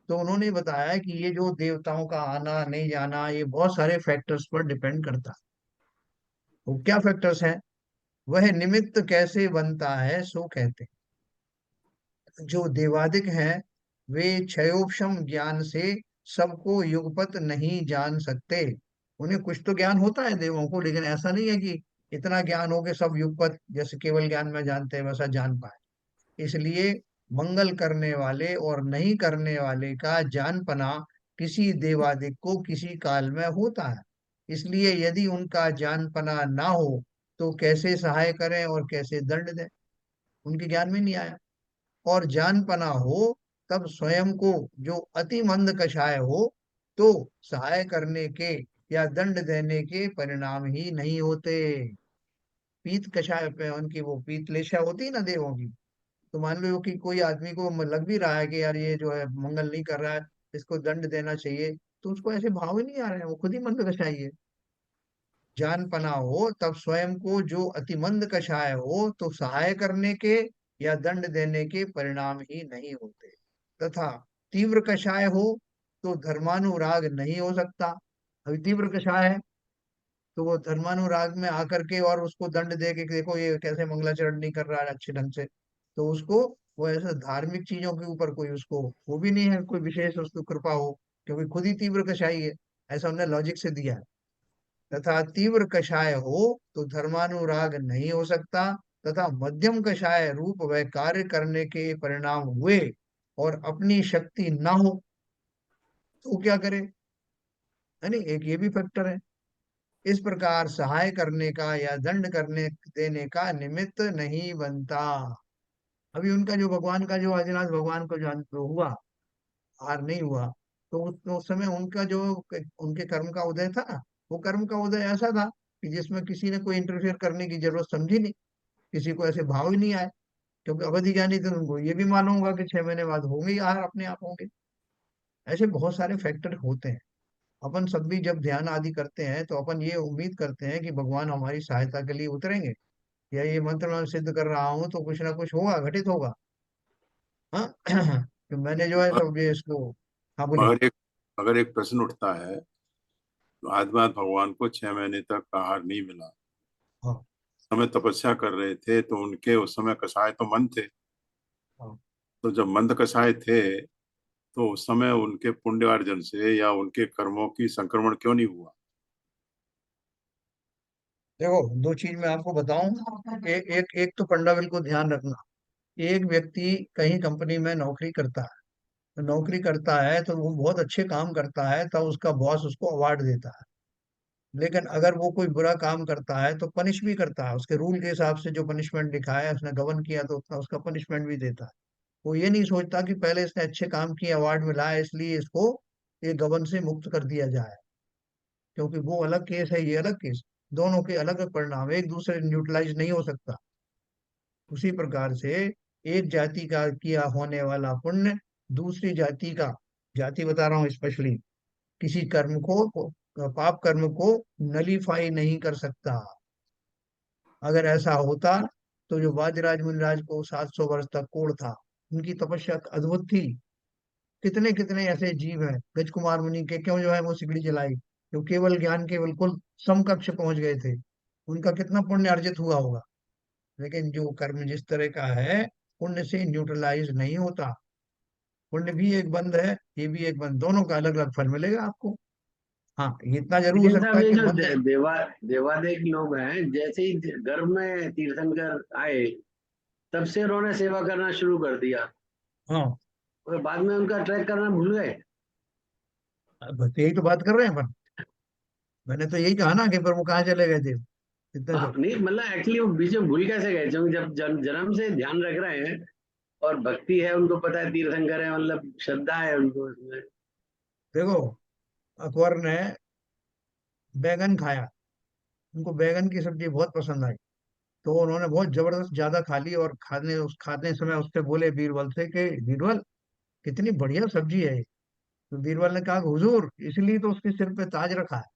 तो उन्होंने बताया कि ये जो देवताओं का आना नहीं जाना, ये बहुत सारे फैक्टर्स पर डिपेंड करता है। वो क्या फैक्टर्स हैं? वह निमित्त कैसे बनता है सो कहते हैं। जो देवादिक हैं वे क्षयोपशम ज्ञान से सबको युगपत नहीं जान सकते। उन्हें कुछ तो ज्ञान होता है देवों को, लेकिन ऐसा नहीं है कि इतना ज्ञान हो के सब युगपत जैसे केवल ज्ञान में जानते हैं वैसा जान पाए। इसलिए मंगल करने वाले और नहीं करने वाले का जानपना किसी देवादिक को किसी काल में होता है। इसलिए यदि उनका जानपना ना हो तो कैसे सहाय करें और कैसे दंड दें? उनके ज्ञान में नहीं आया। और जानपना हो तब स्वयं को जो अति मंद कषाय हो तो सहाय करने के या दंड देने के परिणाम ही नहीं होते। पीत कषाय पे उनकी वो पीत लेशा होती है ना देवों की। तो मान लो कि कोई आदमी को लग भी रहा है कि यार ये जो है मंगल नहीं कर रहा है, इसको दंड देना चाहिए, तो उसको ऐसे भाव ही नहीं आ रहे हैं, वो खुद ही मंद कषाय है। जान पना हो तब स्वयं को जो अतिमंद कषाय हो तो सहाय करने के या दंड देने के परिणाम ही नहीं होते। तथा तीव्र कषाय हो तो धर्मानुराग नहीं हो सकता। अभी तीव्र कषाय है तो वो धर्मानुराग में आकर के और उसको दंड दे के देखो ये कैसे मंगलाचरण नहीं कर रहा है अच्छे ढंग से, तो उसको वो ऐसे धार्मिक चीजों के ऊपर कोई उसको वो भी नहीं है कोई विशेष उसको कृपा हो, क्योंकि खुद ही तीव्र कषाय है। ऐसा उन्होंने लॉजिक से दिया है। तथा तीव्र कषाय हो तो धर्मानुराग नहीं हो सकता। तथा मध्यम कषाय रूप वह कार्य करने के परिणाम हुए और अपनी शक्ति ना हो तो क्या करे, है नहीं, एक ये भी फैक्टर है। इस प्रकार सहाय करने का या दंड करने देने का निमित्त नहीं बनता। अभी उनका जो भगवान का जो आदिनाथ भगवान को जो अंत हुआ, हार नहीं हुआ, तो उस समय उनका जो उनके कर्म का उदय था ना, वो कर्म का उदय ऐसा था कि जिसमें किसी ने कोई इंटरफेयर करने की जरूरत समझी नहीं, किसी को ऐसे भाव ही नहीं आए। क्योंकि अवधि ज्ञानी थे, उनको ये भी मालूम होगा कि 6 महीने बाद होंगे ही आहार, अपने आप होंगे। ऐसे बहुत सारे फैक्टर होते हैं। अपन सब भी जब ध्यान आदि करते हैं तो अपन ये उम्मीद करते हैं कि भगवान हमारी सहायता के लिए उतरेंगे, या ये मंत्र मैं सिद्ध कर रहा हूँ तो कुछ ना कुछ होगा, घटित होगा। हाँ तो मैंने जो है मगर सब ये इसको। हाँ बोलिए। मगर एक अगर एक प्रश्न उठता है, तो आदिनाथ भगवान को 6 महीने तक आहार नहीं मिला, हाँ समय तपस्या कर रहे थे, तो उनके उस समय कषाय तो मंद थे। हाँ। तो जब मंद कषाय थे तो उस समय उनके पुण्यार्जन से या उनके कर्मों की संक्रमण क्यों नहीं हुआ? देखो दो चीज मैं आपको बताऊं, एक एक तो पंडा बिल्कुल ध्यान रखना। एक व्यक्ति कहीं कंपनी में नौकरी करता है, तो नौकरी करता है तो वो बहुत अच्छे काम करता है तब उसका बॉस उसको अवार्ड देता है। लेकिन अगर वो कोई बुरा काम करता है तो पनिश भी करता है, उसके रूल के हिसाब से जो पनिशमेंट लिखा है, उसने गबन किया तो उतना उसका पनिशमेंट भी देता है। वो ये नहीं सोचता कि पहले इसने अच्छे काम किए अवार्ड मिला है इसलिए इसको ये गबन से मुक्त कर दिया जाए, क्योंकि वो अलग केस है ये अलग केस। दोनों के अलग अलग परिणाम, एक दूसरे न्यूट्रलाइज नहीं हो सकता। उसी प्रकार से एक जाति का किया होने वाला पुण्य दूसरी जाति का, जाति बता रहा हूँ स्पेशली, किसी कर्म को पाप कर्म को नलीफाई नहीं कर सकता। अगर ऐसा होता तो जो वादिराज मुनिराज को 700 वर्ष तक कोढ़ था, उनकी तपस्या अद्भुत थी। कितने कितने ऐसे जीव हैं, गज कुमार मुनि के क्यों जो है वो सिकड़ी जलाई, जो केवल ज्ञान के बिल्कुल समकक्ष पहुंच गए थे, उनका कितना पुण्य अर्जित हुआ होगा। लेकिन जो कर्म जिस तरह का है, पुण्य से न्यूट्रलाइज नहीं होता। पुण्य भी एक बंद है, ये भी एक बंद, दोनों का अलग अलग फल मिलेगा आपको। हाँ ये इतना जरूर हो लेकिन सकता साहब है ये कि जो मंत्र। देवादेव लोग हैं, जैसे ही गर्भ में तीर्थंकर आए तब से उन्होंने सेवा करना शुरू कर दिया, हाँ और बाद में उनका ट्रैक करना भूल गए। बस यही तो बात कर रहे हैं अपन। मैंने तो यही कहा ना कि पर वो कहाँ चले गए थे इतने हाँ, सब। नहीं मतलब एक्चुअली वो बीच में भूल कैसे गए, क्योंकि जब जन्म से ध्यान रख रहे हैं और भक्ति है, उनको पता है तीर्थंकर है, मतलब श्रद्धा है उनको इसमें। देखो अकबर ने बैगन खाया, उनको बैगन की सब्जी बहुत पसंद आई, तो उन्होंने बहुत जबरदस्त ज्यादा खा ली और खाने समय उससे बोले बीरबल से कि बीरबल कितनी बढ़िया सब्जी है ये। तो बीरबल ने कहा कि हुजूर इसलिए तो उसके सिर पे ताज रखा है।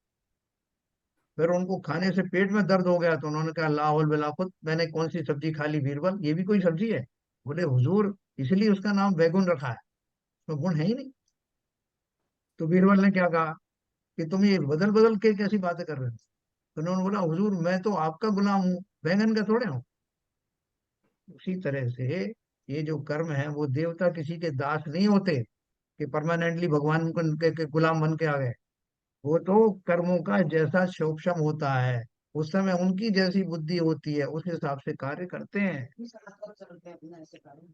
फिर उनको खाने से पेट में दर्द हो गया तो उन्होंने कहा ला हौल वला कुत, मैंने कौन सी सब्जी खा ली बीरबल, ये भी कोई सब्जी है? बोले हुजूर इसलिए उसका नाम बैगुन रखा है, उसमें गुण है ही नहीं। तो बीरबल ने क्या कहा कि तुम ये बदल बदल के कैसी बातें कर रहे हो? तो उन्होंने बोला हुजूर मैं तो आपका गुलाम हूँ, बैंगन का थोड़े हूँ। उसी तरह से ये जो कर्म है वो देवता किसी के दास नहीं होते कि परमानेंटली भगवान के गुलाम बन के आ गए। वो तो कर्मों का जैसा शोषम होता है उस समय उनकी जैसी बुद्धि होती है उस हिसाब से कार्य करते हैं।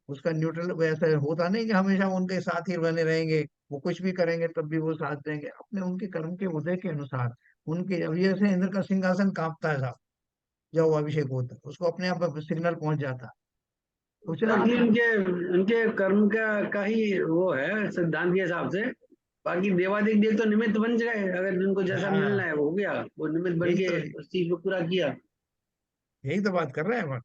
उसका न्यूट्रल वैसा होता नहीं कि हमेशा उनके साथ ही बने रहेंगे, वो कुछ भी करेंगे तब भी वो साथ देंगे, अपने उनके कर्म के उदय के अनुसार। उनके अब जैसे इंद्र का सिंहासन कांपता है साहब, जब वो अभिषेक होता है उसको अपने आप सिग्नल पहुंच जाता है, कुछ नहीं बाकी है। उनके उनके कर्म का ही वो है सिद्धांत के हिसाब से। बाकी देवादिक देव तो निमित्त बन गए, अगर उनको जैसा मिलना हाँ है वो हो गया, वो निमित्त बन यही के तो उस चीज को पूरा किया। यही तो बात कर रहे हैं अपन,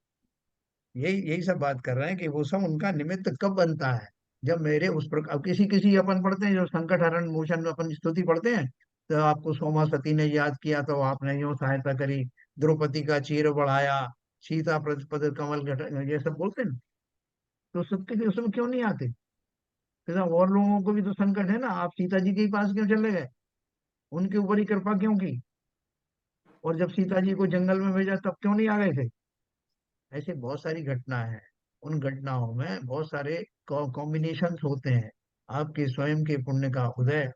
यही यही सब बात कर रहे हैं कि वो सब उनका निमित्त कब बनता है, जब मेरे उस प्रकार। अब किसी किसी अपन पढ़ते हैं जो संकट हरण मोचन में अपन स्तुति पढ़ते हैं, तो आपको सोमा सती ने याद किया तो आपने यूं सहायता करी, द्रौपदी का चीर बढ़ाया, सीता पद पद कमल ये सब बोलते हैं ना। तो सबके उसमें क्यों नहीं आते? तो और लोगों को भी तो संकट है ना, आप सीता जी के ही पास क्यों चले गए, उनके ऊपर ही कृपा क्यों की? और जब सीता जी को जंगल में भेजा तब क्यों नहीं आ गए थे? ऐसे बहुत सारी घटना है। उन घटनाओं में बहुत सारे कॉम्बिनेशन होते हैं, आपके स्वयं के पुण्य का उदय,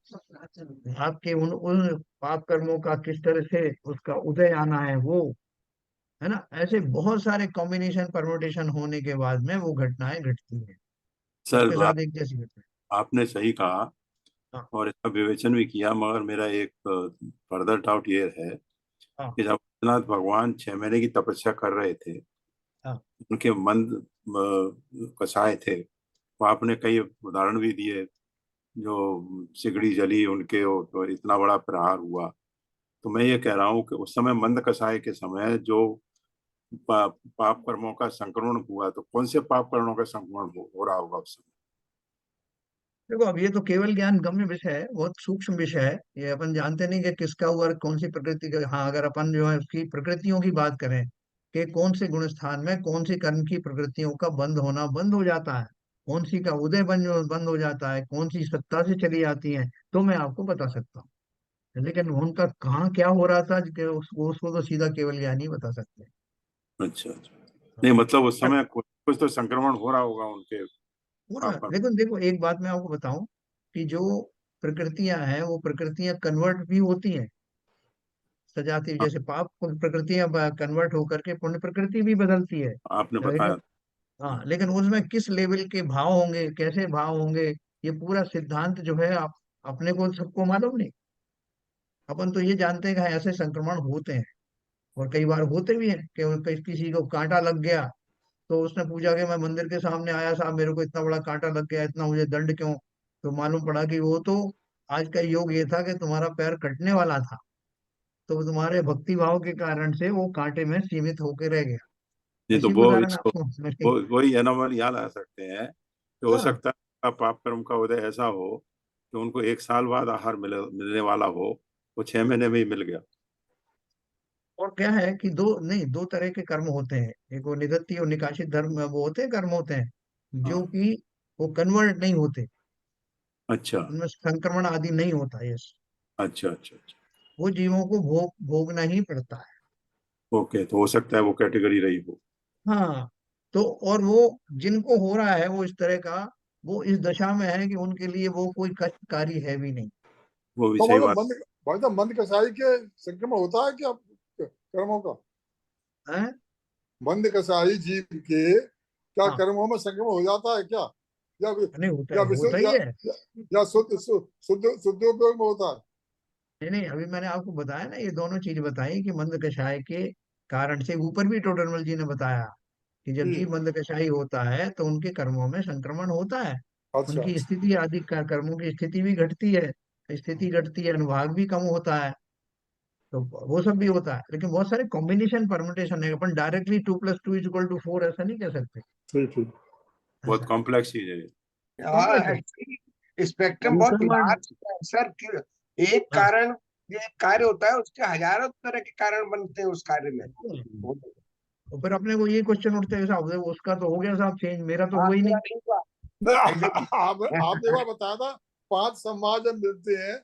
आपके उन उन पाप कर्मों का किस तरह से उसका उदय आना है वो, है ना। ऐसे बहुत सारे कॉम्बिनेशन परमुटेशन होने के बाद में वो घटनाएं घटती हैं, सर सबके साथ एक जैसी घटना। आपने सही कहा हाँ और इसका विवेचन भी किया, मगर मेरा एक फर्दर डाउट ये है हाँ कि जब भोलेनाथ भगवान 6 महीने की तपस्या कर रहे थे, हाँ उनके मन कसाए थे, वो आपने कई उदाहरण भी दिए, जो सिगड़ी जली उनके तो इतना बड़ा प्रहार हुआ। तो मैं ये कह रहा हूँ कि उस समय मंद कसाय के समय जो पाप कर्मों का संक्रमण हुआ, तो कौन से पाप कर्मों का संक्रमण हो रहा होगा उस समय? देखो अब ये तो केवल ज्ञान गम्य विषय है, बहुत सूक्ष्म विषय है, ये अपन जानते नहीं कि किसका हुआ और कौन सी प्रकृति का। हाँ अगर अपन जो है उसकी प्रकृतियों की बात करें कि कौन से गुण स्थान में कौन सी कर्म की प्रकृतियों का बंद होना बंद हो जाता है, कौन सी का उदय बंद हो जाता है, कौन सी सत्ता से चली जाती है, तो मैं आपको बता सकता हूँ। लेकिन उनका कहाँ क्या हो रहा था कि उसको तो सीधा केवल ज्ञान ही बता सकते हैं। अच्छा अच्छा। नहीं मतलब उस हाँ। समय कुछ कुछ तो संक्रमण हो रहा होगा उनके पूरा पाप कर्म। लेकिन देखो एक बात मैं आपको बताऊं कि जो प्रकृतियां हैं वो प्रकृतियां कन्वर्ट भी होती हैं, सजाती, हाँ, जैसे पाप प्रकृतियां कन्वर्ट होकर के पुण्य प्रकृति भी बदलती है। आपने लेकिन बताया। हाँ लेकिन उसमें किस लेवल के भाव होंगे, कैसे भाव होंगे, ये पूरा सिद्धांत जो है आप अपने को सबको मालूम नहीं। अपन तो ये जानते हैं कि हाँ, ऐसे संक्रमण होते हैं और कई बार होते भी हैं कि किसी को कांटा लग गया तो उसने पूछा कि मैं मंदिर के सामने आया साहब मेरे को इतना बड़ा कांटा लग गया, इतना मुझे दंड क्यों? तो मालूम पड़ा कि वो तो आज का योग ये था कि तुम्हारा पैर कटने वाला था, तो वो तुम्हारे भक्ति भाव के कारण से वो कांटे में सीमित होकर रह गया। नहीं तो ऐसी भी वो उदाहरण इसको आपको मेरे। वही एनोमल यहाँ ला सकते हैं कि हो हाँ सकता है का पाप कर्म का उदय ऐसा हो कि उनको 1 साल बाद आहार मिलने वाला हो, वो 6 महीने में ही मिल गया। और क्या है कि दो नहीं, दो तरह के कर्म होते हैं, एक वो निदत्ति और निकासित धर्म वो होते हैं, कर्म होते हैं जो हाँ। कि वो कन्वर्ट नहीं होते, अच्छा उनमें संक्रमण आदि नहीं होता। यस, अच्छा अच्छा अच्छा। वो जीवों को भोगना ही पड़ता है। ओके, तो हो सकता है वो कैटेगरी रही हो। हाँ तो और वो जिनको हो रहा है वो इस तरह का, वो इस दशा में है कि उनके लिए वो कोई कष्टकारी है भी नहीं। वो भी तो सही मतलब बात। भाई साहब मंद कसाई के संक्रमण होता है क्या कर्मों का? है। मंद कसाई जीव के क्या हाँ कर्मों में संक्रमण हो जाता है क्या? या नहीं होता या है, होता विशुद्ध ही है। या शुद्ध उपयोग में होता है? नहीं नहीं, अभी मैंने आपको बताया ना, ये दोनों चीज बताई कि मंद कषाय के कारण से, ऊपर भी टोडरमल जी ने बताया कि जब हम्म। जीव मंद कषाई होता है तो उनके कर्मों में संक्रमण होता है, अच्छा उनकी अच्छा। स्थिति आदि कर्मों की स्थिति भी घटती है, स्थिति घटती है, अनुभाग भी कम होता है, तो वो सब भी होता है। लेकिन बहुत सारे कॉम्बिनेशन परमुटेशन है, अपन डायरेक्टली 2+2=4 ऐसा नहीं कह सकते। ठीक ठीक। बहुत ऐसा कॉम्प्लेक्स चीज है। कॉम्प्लेक्स है। एक्चुअली स्पेक्ट्रम बहुत संक्रमण लार्ज है सर। एक हाँ कारण ये एक कार्य होता है, उसके हजारों तरह के कारण बनते हैं उस कार्य में। और फिर अपने को ये क्वेश्चन उठते हैं साहब देखो उसका तो हो गया साहब चेंज, मेरा तो हाँ, हुआ ही नहीं। मेरा नहीं हुआ। आपने वह बताया था 5 समाज जब मिलते हैं,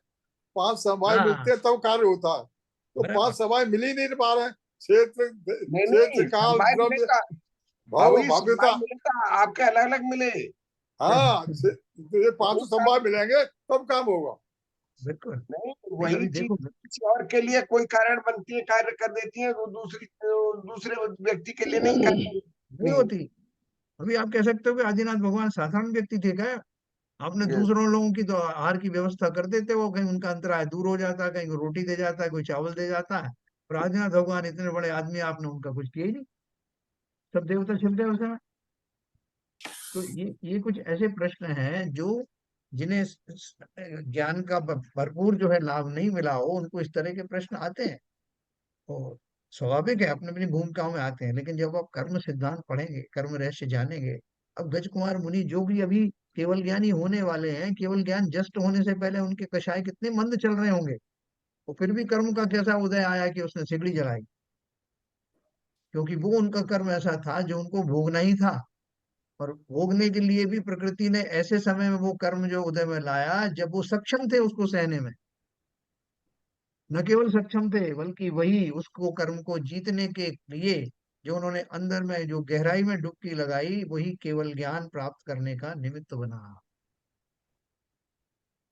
5 समाज मिलते हाँ हैं तब कार्य होता है, तो 5 बराबर। समाज मिल ही नहीं पा रहे हैं। क्षेत्र नहीं क्षेत्र नहीं, काल समय द्रव्य मिलेगा भाव बाबूजी, समय भव्यता। मिलेगा, आपके अलग अलग मिले। हाँ तो ये 5 वो समाज कार्य मिलेंगे तब काम होगा। बिल्कुल। नहीं, नहीं वही अभी चीज देखो किसी और के लिए कोई कारण बनती है, कार्य कर देती है, वो दूसरे व्यक्ति के लिए नहीं कार्य नहीं करती है। होती। अभी आप कह सकते हो कि आदिनाथ भगवान साधारण व्यक्ति थे क्या? आपने Yes. दूसरों लोगों की तो आहार की व्यवस्था कर देते हो, कहीं उनका अंतराय दूर हो जाता है, कहीं को रोटी दे जाता है, कोई चावल दे जाता है। और आदिनाथ भगवान इतने बड़े आदमी, आपने उनका कुछ किया ही नहीं, सब देवता छिप गए उस समय। तो ये कुछ ऐसे प्रश्न हैं जो जिन्हें ज्ञान का भरपूर जो है लाभ नहीं मिला हो, उनको इस तरह के प्रश्न आते हैं। और स्वाभाविक है, अपनी अपनी भूमिकाओं में आते हैं। लेकिन जब आप कर्म सिद्धांत पढ़ेंगे, कर्म रहस्य जानेंगे, अब गज कुमार मुनि जो भी अभी केवल ज्ञानी होने वाले हैं, केवल ज्ञान जस्ट होने से पहले उनके कषाय कितने मंद चल रहे होंगे, और फिर भी कर्म का कैसा उदय आया कि उसने सिगड़ी जलाई। क्योंकि वो उनका कर्म ऐसा था जो उनको भोगना ही था। और भोगने के लिए भी प्रकृति ने ऐसे समय में वो कर्म जो उदय में लाया जब वो सक्षम थे उसको सहने में। न केवल सक्षम थे, बल्कि वही उसको कर्म को जीतने के लिए जो उन्होंने अंदर में जो गहराई में डुबकी लगाई, वही केवल ज्ञान प्राप्त करने का निमित्त बना।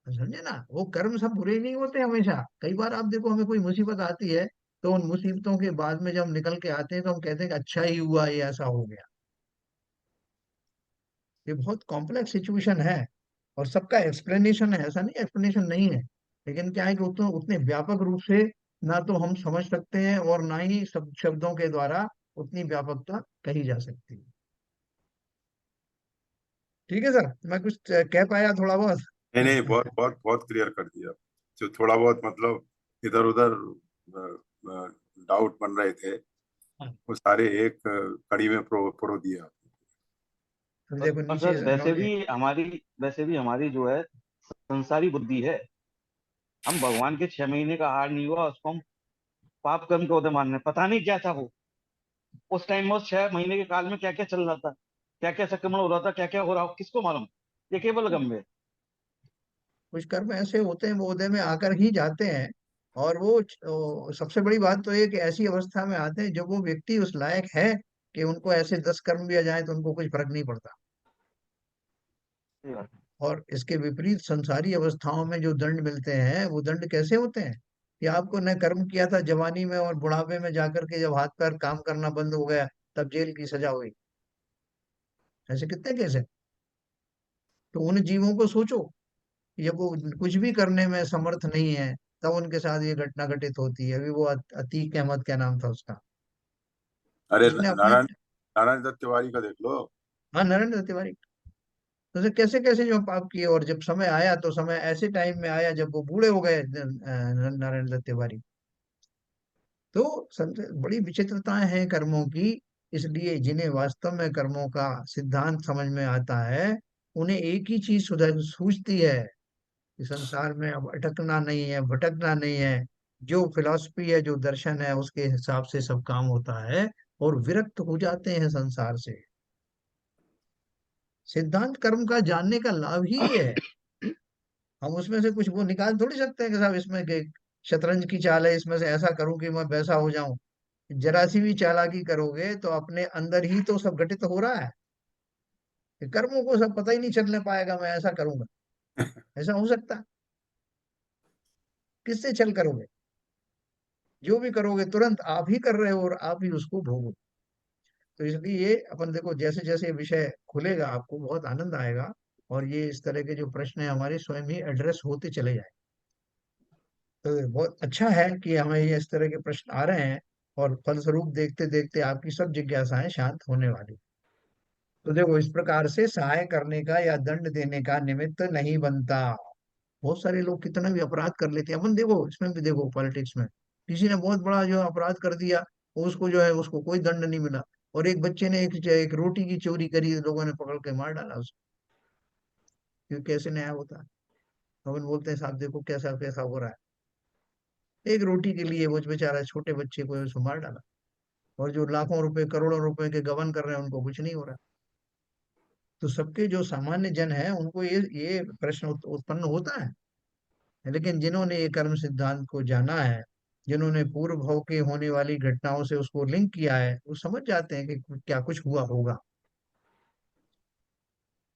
समझे ना? वो कर्म सब बुरे नहीं होते हमेशा। कई बार आप देखो, हमें कोई मुसीबत आती है, तो उन मुसीबतों के बाद में जब हम निकल के आते हैं तो हम कहते हैं कि अच्छा ही हुआ ये ऐसा हो गया। ये बहुत कॉम्प्लेक्स सिचुएशन है, और सबका एक्सप्लेनेशन है, ऐसा नहीं एक्सप्लेनेशन नहीं है। लेकिन क्या है कि उतने उतने व्यापक रूप से ना तो हम समझ सकते हैं, और ना ही सब शब्दों के द्वारा उतनी व्यापकता कही जा सकती है। ठीक है सर, मैं कुछ कह पाया थोड़ा बहुत? नहीं नहीं, बहुत बहुत बहुत क्लियर कर दिया। जो थोड़ा बहुत मतलब इधर उधर डाउट बन रहे थे, वो सारे एक कड़ी में प्रो दिया। तो देखो और नीचे सर इन्होंने। वैसे भी हमारी जो है संसारी बुद्धि है। हम भगवान के 6 महीने का आहार नहीं हुआ, उसको हम पाप कर्म का उदय मान रहे हैं। पता नहीं क्या था वो उस टाइम में, उस 6 महीने के काल में क्या क्या चल रहा था, क्या क्या संक्रमण हो रहा था, क्या क्या हो रहा हो, किसको मालूम। ये केवल गम्य है। कुछ कर्म ऐसे होते हैं वो उदय में आकर ही जाते हैं। और वो सबसे बड़ी बात तो ये कि ऐसी अवस्था में आते हैं जब वो व्यक्ति उस लायक है कि उनको ऐसे 10 कर्म भी आ जाए तो उनको कुछ फर्क नहीं पड़ता। सही बात। और इसके विपरीत संसारी अवस्थाओं में जो दंड मिलते हैं, वो दंड कैसे होते हैं कि आपको न कर्म किया था जवानी में, और बुढ़ापे में जाकर के जब हाथ पैर काम करना बंद हो गया तब जेल की सजा हुई। ऐसे कितने केस हैं? तो उन जीवों को सोचो, जब वो कुछ भी करने में समर्थ नहीं है, तब उनके साथ ये घटना घटित होती है। अभी वो अतीक अहमद, क्या नाम था उसका, अरे उसने अपने। नारायण नारायण दत्त तिवारी का देख लो। हाँ, नरेंद्र तिवारी। तो उसे कैसे कैसे जो पाप किए, और जब समय आया तो समय ऐसे टाइम में आया जब वो बूढ़े हो गए, नारायण दत्त तिवारी। तो बड़ी विचित्रताएं हैं कर्मों की। इसलिए जिन्हें वास्तव में कर्मों का सिद्धांत समझ में आता है, उन्हें एक ही चीज सुधर सूझती है कि संसार में अब अटकना नहीं है, भटकना नहीं है। जो फिलॉसफी है, जो दर्शन है, उसके हिसाब से सब काम होता है, और विरक्त हो जाते हैं संसार से। सिद्धांत कर्म का जानने का लाभ ही ये है। हम उसमें से कुछ वो निकाल थोड़ी सकते हैं कि साहब इसमें के शतरंज की चाल है, इसमें से ऐसा करूं कि मैं वैसा हो जाऊं। जरा सी भी चालाकी करोगे तो अपने अंदर ही तो सब घटित हो रहा है, कि कर्मों को सब पता ही नहीं चलने पाएगा मैं ऐसा करूंगा। ऐसा हो सकता है? किससे छल करोगे? जो भी करोगे तुरंत आप ही कर रहे हो, और आप ही उसको भोगो। तो इसलिए अपन देखो, जैसे जैसे ये विषय खुलेगा आपको बहुत आनंद आएगा, और ये इस तरह के जो प्रश्न है हमारे स्वयं ही एड्रेस होते चले जाए। तो बहुत अच्छा है कि हमें ये इस तरह के प्रश्न आ रहे हैं, और फलस्वरूप देखते देखते आपकी सब जिज्ञासाएं शांत होने वाली। तो देखो, इस प्रकार से सहाय करने का या दंड देने का निमित्त नहीं बनता। बहुत सारे लोग कितना भी अपराध कर लेते हैं, अपन देखो इसमें भी देखो, पॉलिटिक्स में किसी ने बहुत बड़ा जो अपराध कर दिया, उसको जो है उसको कोई दंड नहीं मिला। और एक बच्चे ने एक रोटी की चोरी करी, लोगों ने पकड़ के मार डाला उसको। क्यों? कैसे न्याय होता है? अपन बोलते हैं साहब देखो कैसा कैसा हो रहा है। एक रोटी के लिए वो बेचारा छोटे बच्चे को उसको मार डाला। और जो लाखों रुपए करोड़ों रुपए के गबन कर रहे हैं उनको कुछ नहीं हो रहा। तो सबके जो सामान्य जन है उनको ये प्रश्न उत्पन्न होता है। लेकिन जिन्होंने ये कर्म सिद्धांत को जाना है, जिन्होंने पूर्व भव के होने वाली घटनाओं से उसको लिंक किया है, वो समझ जाते हैं कि क्या कुछ हुआ होगा।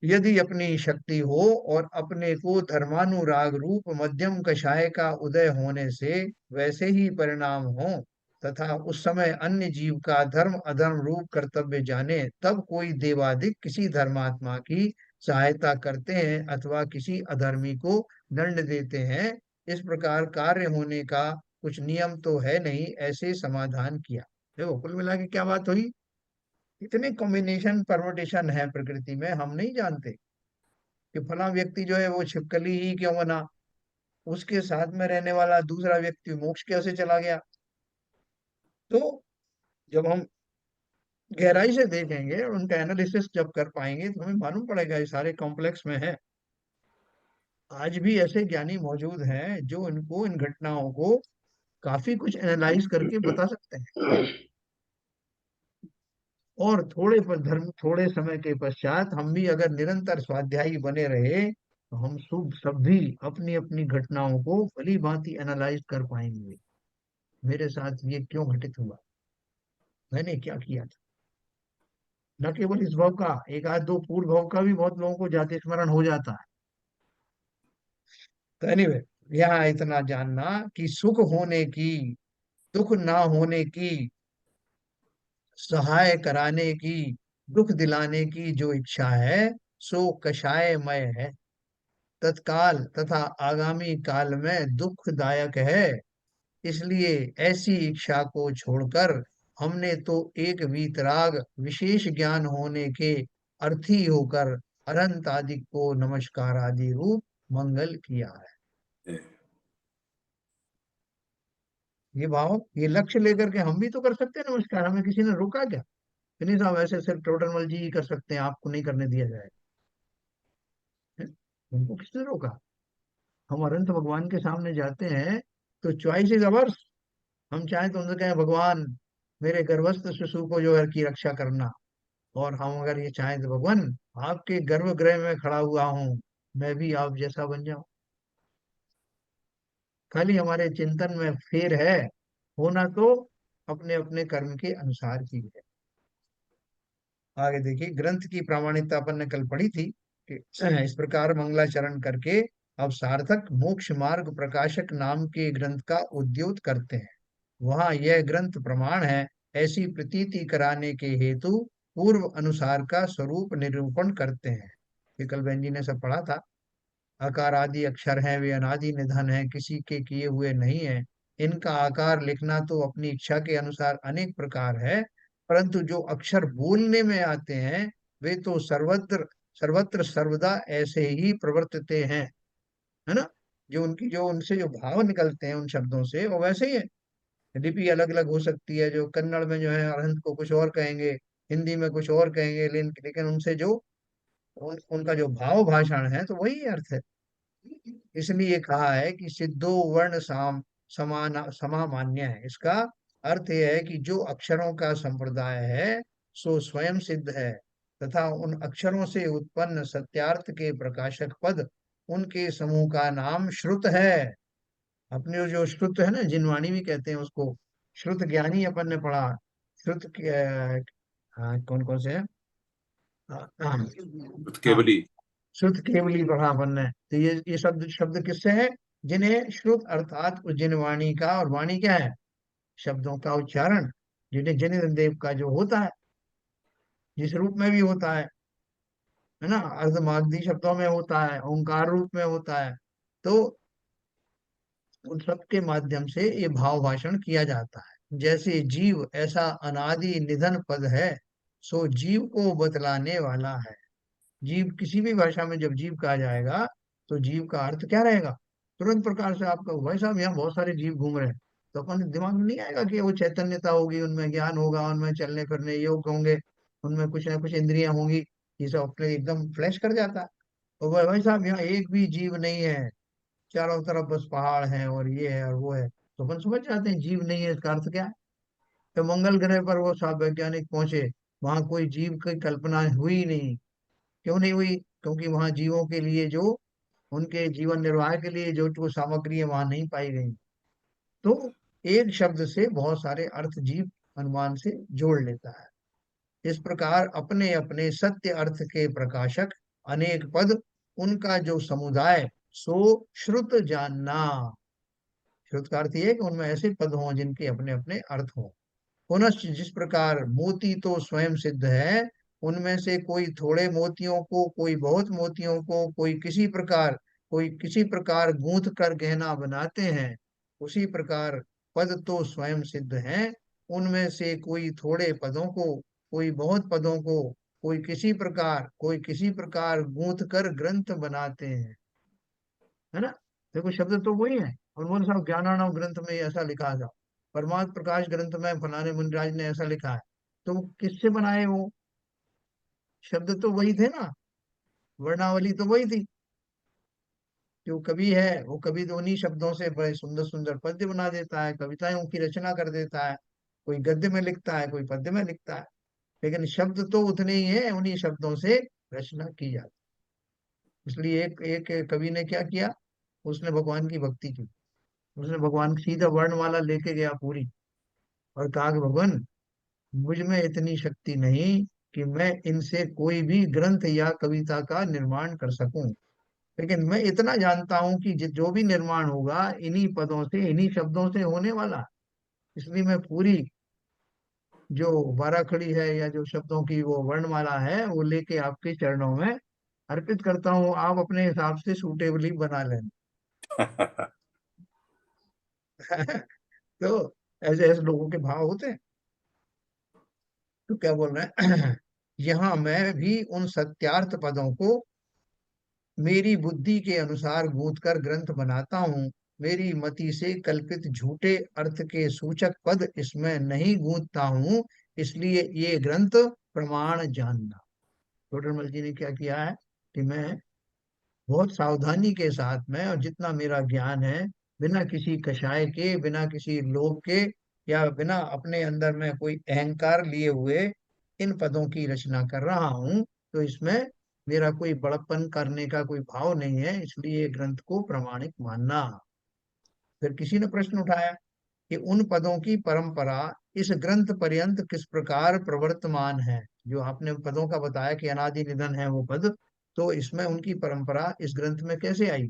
यदि अपनी शक्ति हो और अपने को धर्मानुराग रूप मध्यम कषाय का उदय होने से वैसे ही परिणाम हो, तथा उस समय अन्य जीव का धर्म अधर्म रूप कर्तव्य जाने, तब कोई देवादिक किसी धर्मात्मा की सहायता करते हैं अथवा किसी अधर्मी को दंड देते हैं। इस प्रकार कार्य होने का कुछ नियम तो है नहीं, ऐसे समाधान किया। देखो कुल मिला के क्या बात हुई। इतने कॉम्बिनेशन परमुटेशन है प्रकृति में, हम नहीं जानते कि फला व्यक्ति जो है वो छिपकली ही क्यों बना, उसके साथ में रहने वाला दूसरा व्यक्ति मोक्ष कैसे चला गया। तो जब हम गहराई से देखेंगे और उनका एनालिसिस जब कर पाएंगे तो हमें मालूम पड़ेगा ये सारे कॉम्प्लेक्स में है। आज भी ऐसे ज्ञानी मौजूद हैं जो इनको इन घटनाओं को काफी कुछ एनालाइज करके बता सकते हैं। और थोड़े समय के पश्चात हम भी अगर निरंतर स्वाध्यायी बने रहे तो हम सब भी अपनी अपनी घटनाओं को भली भांति एनालाइज कर पाएंगे। मेरे साथ ये क्यों घटित हुआ, मैंने क्या किया था। न केवल इस भाव का, एक आध दो पूर्व भाव का भी बहुत लोगों को जाति स्मरण हो जाता है। तो एनीवे, यहाँ इतना जानना कि सुख होने की, दुख ना होने की, सहाय कराने की, दुख दिलाने की जो इच्छा है सो कषायमय है, तत्काल तथा आगामी काल में दुखदायक है। इसलिए ऐसी इच्छा को छोड़कर हमने तो एक वीतराग विशेष ज्ञान होने के अर्थी होकर अनंत आदि को नमस्कार आदि रूप मंगल किया है। ये भाव, ये लक्ष्य लेकर के हम भी तो कर सकते हैं नमस्कार, हमें किसी ने रोका क्या। नहीं साहब ऐसे सिर्फ टोटरमल जी ही कर सकते हैं, आपको नहीं करने दिया जाएगा। उनको किसने रोका। हम अनंत भगवान के सामने जाते हैं तो चॉइस इज अवर्स। हम चाहें तो उनसे कहें भगवान मेरे गर्भस्थ शिशु को जो है की रक्षा करना, और हम अगर ये चाहें तो भगवान आपके गर्भगृह में खड़ा हुआ हूँ, मैं भी आप जैसा बन जाऊं। खाली हमारे चिंतन में फेर है, होना तो अपने अपने कर्म के अनुसार ही है। आगे देखिए, ग्रंथ की प्रामाणिकता अपन ने कल पढ़ी थी कि इस प्रकार मंगलाचरण करके अब सार्थक मोक्ष मार्ग प्रकाशक नाम के ग्रंथ का उद्योत करते हैं। वहां यह ग्रंथ प्रमाण है ऐसी प्रतीति कराने के हेतु पूर्व अनुसार का स्वरूप निरूपण करते हैं। ये कल बहन जी ने सब पढ़ा था। आकार आदि अक्षर हैं, वे अनादि निधन है, किसी के किए हुए नहीं है। इनका आकार लिखना तो अपनी इच्छा के अनुसार अनेक प्रकार है, परंतु जो अक्षर बोलने में आते हैं वे तो सर्वत्र सर्वत्र सर्वदा ऐसे ही प्रवर्तते हैं, है ना। जो उनकी जो उनसे जो भाव निकलते हैं उन शब्दों से वो वैसे ही है। लिपि अलग अलग हो सकती है, जो कन्नड़ में जो है अरहंत को कुछ और कहेंगे, हिंदी में कुछ और कहेंगे, लेकिन उनसे जो उनका जो भाव भाषण है तो वही अर्थ है। इसलिए कहा है कि सिद्धो वर्ण समामान्य है। इसका अर्थ यह है कि जो अक्षरों का संप्रदाय है सो स्वयं सिद्ध है, तथा उन अक्षरों से उत्पन्न सत्यार्थ के प्रकाशक पद उनके समूह का नाम श्रुत है। अपने जो श्रुत है ना, जिनवाणी भी कहते हैं उसको, श्रुत ज्ञानी अपन ने पढ़ा। श्रुत कौन कौन से है। हाँ, केवली। श्रुत केवली पढ़ा अपन ने। तो ये शब्द शब्द किससे है, जिन्हें श्रुत अर्थात उज्जैन वाणी का, और वाणी क्या है, शब्दों का उच्चारण, जिन्हें जनित देव का जो होता है, जिस रूप में भी होता है ना, अर्धमागधी शब्दों में होता है, ओंकार रूप में होता है। तो उन सब के माध्यम से ये भाव भाषण किया जाता है। जैसे जीव ऐसा अनादि निधन पद है, सो जीव को बतलाने वाला है। जीव किसी भी भाषा में जब जीव कहा जाएगा तो जीव का अर्थ क्या रहेगा, तुरंत प्रकार से आपका भाई साहब यहाँ बहुत सारे जीव घूम रहे हैं, तो अपन दिमाग में नहीं आएगा कि वो चैतन्यता होगी, उनमें ज्ञान होगा, उनमें चलने फिरने योग होंगे, उनमें कुछ ना कुछ इंद्रियां होंगी। ये सब अपने एकदम फ्लैश कर जाता है। और भाई साहब यहाँ एक भी जीव नहीं है, चारों तरफ बस पहाड़ है और ये है और वो है। तो अपन समझ जाते हैं जीव नहीं है, इसका अर्थ क्या है। तो मंगल ग्रह पर वो सब वैज्ञानिक पहुंचे, वहां कोई जीव की कल्पना हुई ही नहीं। क्यों नहीं हुई? क्योंकि वहां जीवों के लिए जो, उनके जीवन निर्वाह के लिए जो सामग्री है वहां नहीं पाई गई। तो एक शब्द से बहुत सारे अर्थ जीव अनुमान से जोड़ लेता है। इस प्रकार अपने अपने सत्य अर्थ के प्रकाशक अनेक पद, उनका जो समुदाय, सो श्रुत जानना। श्रुत का अर्थ ये है कि उनमें ऐसे पद हों जिनके अपने अपने अर्थ हों। पुनश्च जिस प्रकार मोती तो स्वयं सिद्ध है, उनमें से कोई थोड़े मोतियों को, कोई बहुत मोतियों को, कोई किसी प्रकार गूंथ कर गहना बनाते हैं, उसी प्रकार पद तो स्वयं सिद्ध हैं। उनमें से कोई थोड़े पदों को, कोई बहुत पदों को, कोई किसी प्रकार गूंथ कर ग्रंथ बनाते हैं। है ना? देखो शब्द तो वही है। उन्होंने साहब ज्ञानार्णव ग्रंथ में ऐसा लिखा था, परमार्थ प्रकाश ग्रंथ में फलाने मुनिराज ने ऐसा लिखा है। तो वो किससे बनाए? वो शब्द तो वही थे ना, वर्णावली तो वही थी। जो कवि है वो कवि तो उन्हीं शब्दों से बड़े सुंदर सुंदर पद्य बना देता है, कविताएं की रचना कर देता है। कोई गद्य में लिखता है, कोई पद्य में लिखता है, लेकिन शब्द तो उतने ही है, उन्हीं शब्दों से रचना की जाती है। इसलिए एक एक कवि ने क्या किया, उसने भगवान की भक्ति की। उसने भगवान की सीधा वर्णमाला लेके गया पूरी, और कहा कि भगवान, मुझ में इतनी शक्ति नहीं कि मैं इनसे कोई भी ग्रंथ या कविता का निर्माण कर सकूं, लेकिन मैं इतना जानता हूं कि जो भी निर्माण होगा इन्हीं पदों से, इन्हीं शब्दों से होने वाला। इसलिए मैं पूरी जो बाराखड़ी है या जो शब्दों की वो वर्णमाला है वो लेके आपके चरणों में अर्पित करता हूँ। आप अपने हिसाब से सूटेबली बना लेना। तो ऐसे ऐसे लोगों के भाव होते हैं। तो क्या बोल रहे हैं? यहाँ मैं भी उन सत्यार्थ पदों को मेरी बुद्धि के अनुसार गूंथ कर ग्रंथ बनाता हूँ। मेरी मति से कल्पित झूठे अर्थ के सूचक पद इसमें नहीं गूंथता हूँ, इसलिए ये ग्रंथ प्रमाण जानना। टोडरमल जी ने क्या किया है कि मैं बहुत सावधानी के साथ में, और जितना मेरा ज्ञान है, बिना किसी कषाय के, बिना किसी लोभ के, या बिना अपने अंदर में कोई अहंकार लिए हुए इन पदों की रचना कर रहा हूँ। तो इसमें मेरा कोई बड़प्पन करने का कोई भाव नहीं है, इसलिए ग्रंथ को प्रमाणिक मानना। फिर किसी ने प्रश्न उठाया कि उन पदों की परंपरा इस ग्रंथ पर्यंत किस प्रकार प्रवर्तमान है। जो आपने पदों का बताया कि अनादि निधन है वो पद, तो इसमें उनकी परंपरा इस ग्रंथ में कैसे आई?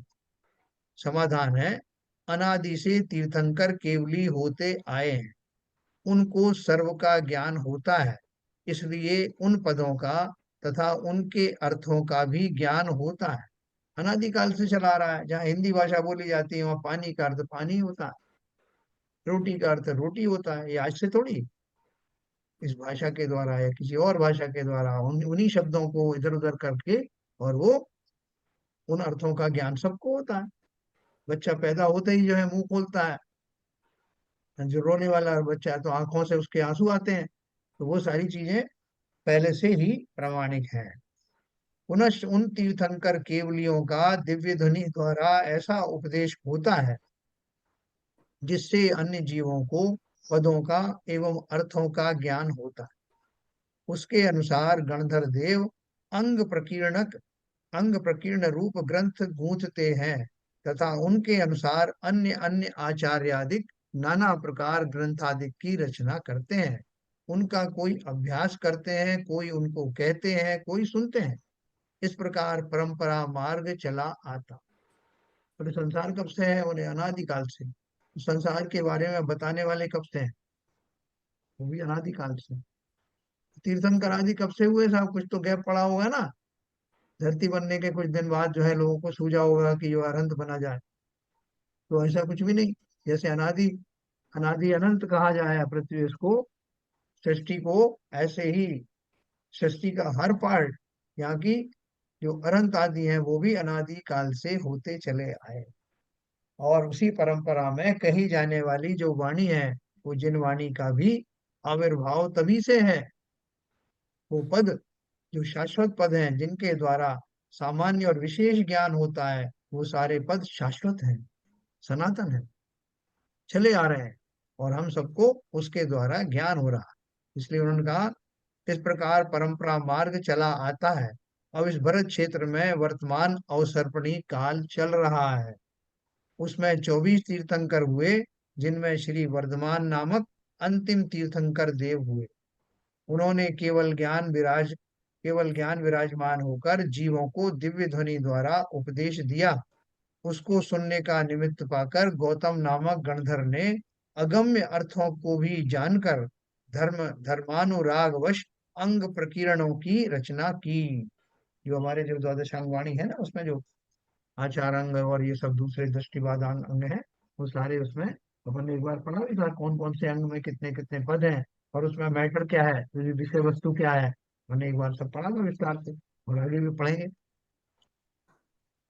समाधान है, अनादि से तीर्थंकर केवली होते आए हैं, उनको सर्व का ज्ञान होता है, इसलिए उन पदों का तथा उनके अर्थों का भी ज्ञान होता है। अनादिकाल से चला आ रहा है। जहाँ हिंदी भाषा बोली जाती है वहाँ पानी का अर्थ पानी होता है, रोटी का अर्थ रोटी होता है। ये आज से थोड़ी, इस भाषा के द्वारा या किसी और भाषा के द्वारा उन्हीं शब्दों को इधर उधर करके, और वो उन अर्थों का ज्ञान सबको होता है। बच्चा पैदा होते ही जो है मुंह खोलता है, जो रोने वाला बच्चा है तो आंखों से उसके आंसू आते हैं। तो वो सारी चीजें पहले से ही प्रामाणिक है। पुनश्च उन तीर्थंकर केवलियों का दिव्य ध्वनि द्वारा ऐसा उपदेश होता है जिससे अन्य जीवों को पदों का एवं अर्थों का ज्ञान होता है। उसके अनुसार गणधर देव अंग प्रकीर्ण रूप ग्रंथ गूंथते हैं, तथा उनके अनुसार अन्य अन्य आचार्यादिक नाना प्रकार ग्रंथादिक की रचना करते हैं। उनका कोई अभ्यास करते हैं, कोई उनको कहते हैं, कोई सुनते हैं। इस प्रकार परंपरा मार्ग चला आता। तो संसार कब से है? उन्हें अनादिकाल से। संसार के बारे में बताने वाले कब से हैं? वो भी अनादिकाल से। तीर्थंकर आदि कब से हुए साहब? कुछ तो गैप पड़ा होगा ना। धरती बनने के कुछ दिन बाद जो है लोगों को सूझा होगा कि जो अनंत बना जाए। तो ऐसा कुछ भी नहीं। जैसे अनादि अनादि अनंत कहा जाए पृथ्वी को, सृष्टि को, ऐसे ही सृष्टि का हर पार्ट, यहाँ की जो अनंत आदि है वो भी अनादि काल से होते चले आए। और उसी परंपरा में कही जाने वाली जो वाणी है, वो जिन वाणी का भी आविर्भाव तभी से है। वो पद जो शाश्वत पद हैं, जिनके द्वारा सामान्य और विशेष ज्ञान होता है, वो सारे पद शाश्वत हैं, सनातन है। चले आ रहे हैं और हम सबको उसके द्वारा ज्ञान हो रहा है। इसलिए उन्होंने कहा, इस प्रकार परंपरा मार्ग चला आता है। अब इस भरत क्षेत्र में वर्तमान अवसर्पणी काल चल रहा है। उसमें 24 तीर्थंकर हुए, जिनमें श्री वर्धमान नामक अंतिम तीर्थंकर देव हुए। उन्होंने केवल ज्ञान विराजमान होकर जीवों को दिव्य ध्वनि द्वारा उपदेश दिया। उसको सुनने का निमित्त पाकर गौतम नामक गणधर ने अगम्य अर्थों को भी जानकर धर्मानुरागवश अंग प्रकीर्णों की रचना की। जो हमारे जो द्वादशांग वाणी है ना, उसमें जो आचार अंग और ये सब दूसरे दृष्टिवाद अंग है, वो सारे उसमें अपन ने एक बार पढ़ा भी था, कौन कौन से अंग में कितने कितने पद हैं और उसमें मैटर क्या है, विषय वस्तु क्या है। मैंने एक बार सब पढ़ा था विस्तार से, और आगे भी पढ़ेंगे।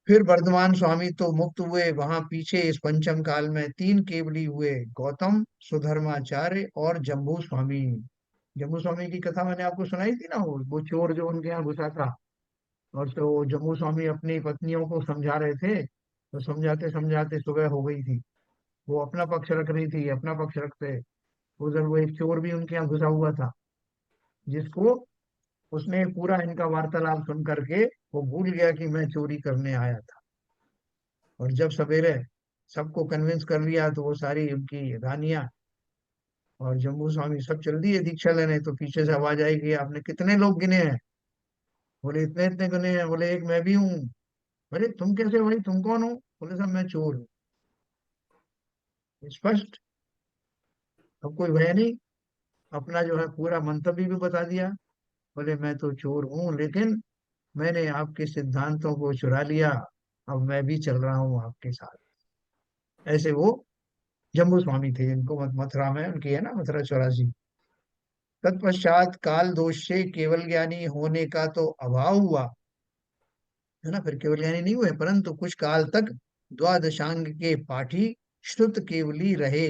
फिर वर्धमान स्वामी तो मुक्त हुए। वहां पीछे इस पंचम काल में 3 केवली हुए, गौतम, सुधर्माचार्य और जम्बू स्वामी। जम्बू स्वामी की कथा मैंने आपको सुनाई थी ना, वो चोर जो उनके यहाँ घुसा था, और तो जम्बू स्वामी अपनी पत्नियों को समझा रहे थे, तो समझाते समझाते सुबह हो गई थी। वो अपना पक्ष रख रही थी, अपना पक्ष रखते उधर वो एक चोर भी उनके यहाँ घुसा हुआ था, जिसको उसने पूरा इनका वार्तालाप सुन करके वो भूल गया कि मैं चोरी करने आया था। और जब सवेरे सबको कन्विंस कर लिया, तो वो सारी उनकी रानियां और जम्बू स्वामी सब चल दिए दीक्षा लेने। तो पीछे से आवाज आई कि आपने कितने लोग गिने हैं? बोले इतने इतने गिने हैं। बोले एक मैं भी हूँ। अरे तुम कैसे भाई, तुम कौन हो? बोले साहब मैं चोर हूँ। स्पष्ट, अब कोई भय नहीं, अपना जो है पूरा मंतव्य भी बता दिया। बोले मैं तो चोर हूँ, लेकिन मैंने आपके सिद्धांतों को चुरा लिया, अब मैं भी चल रहा हूँ आपके साथ। ऐसे वो जम्बू स्वामी थे, जिनको मथुरा में उनकी है ना, मथुरा 84। तत्पश्चात काल दोष से केवल ज्ञानी होने का तो अभाव हुआ, है ना, फिर केवल ज्ञानी नहीं हुए, परंतु कुछ काल तक द्वादशांग के पाठी श्रुत केवली रहे।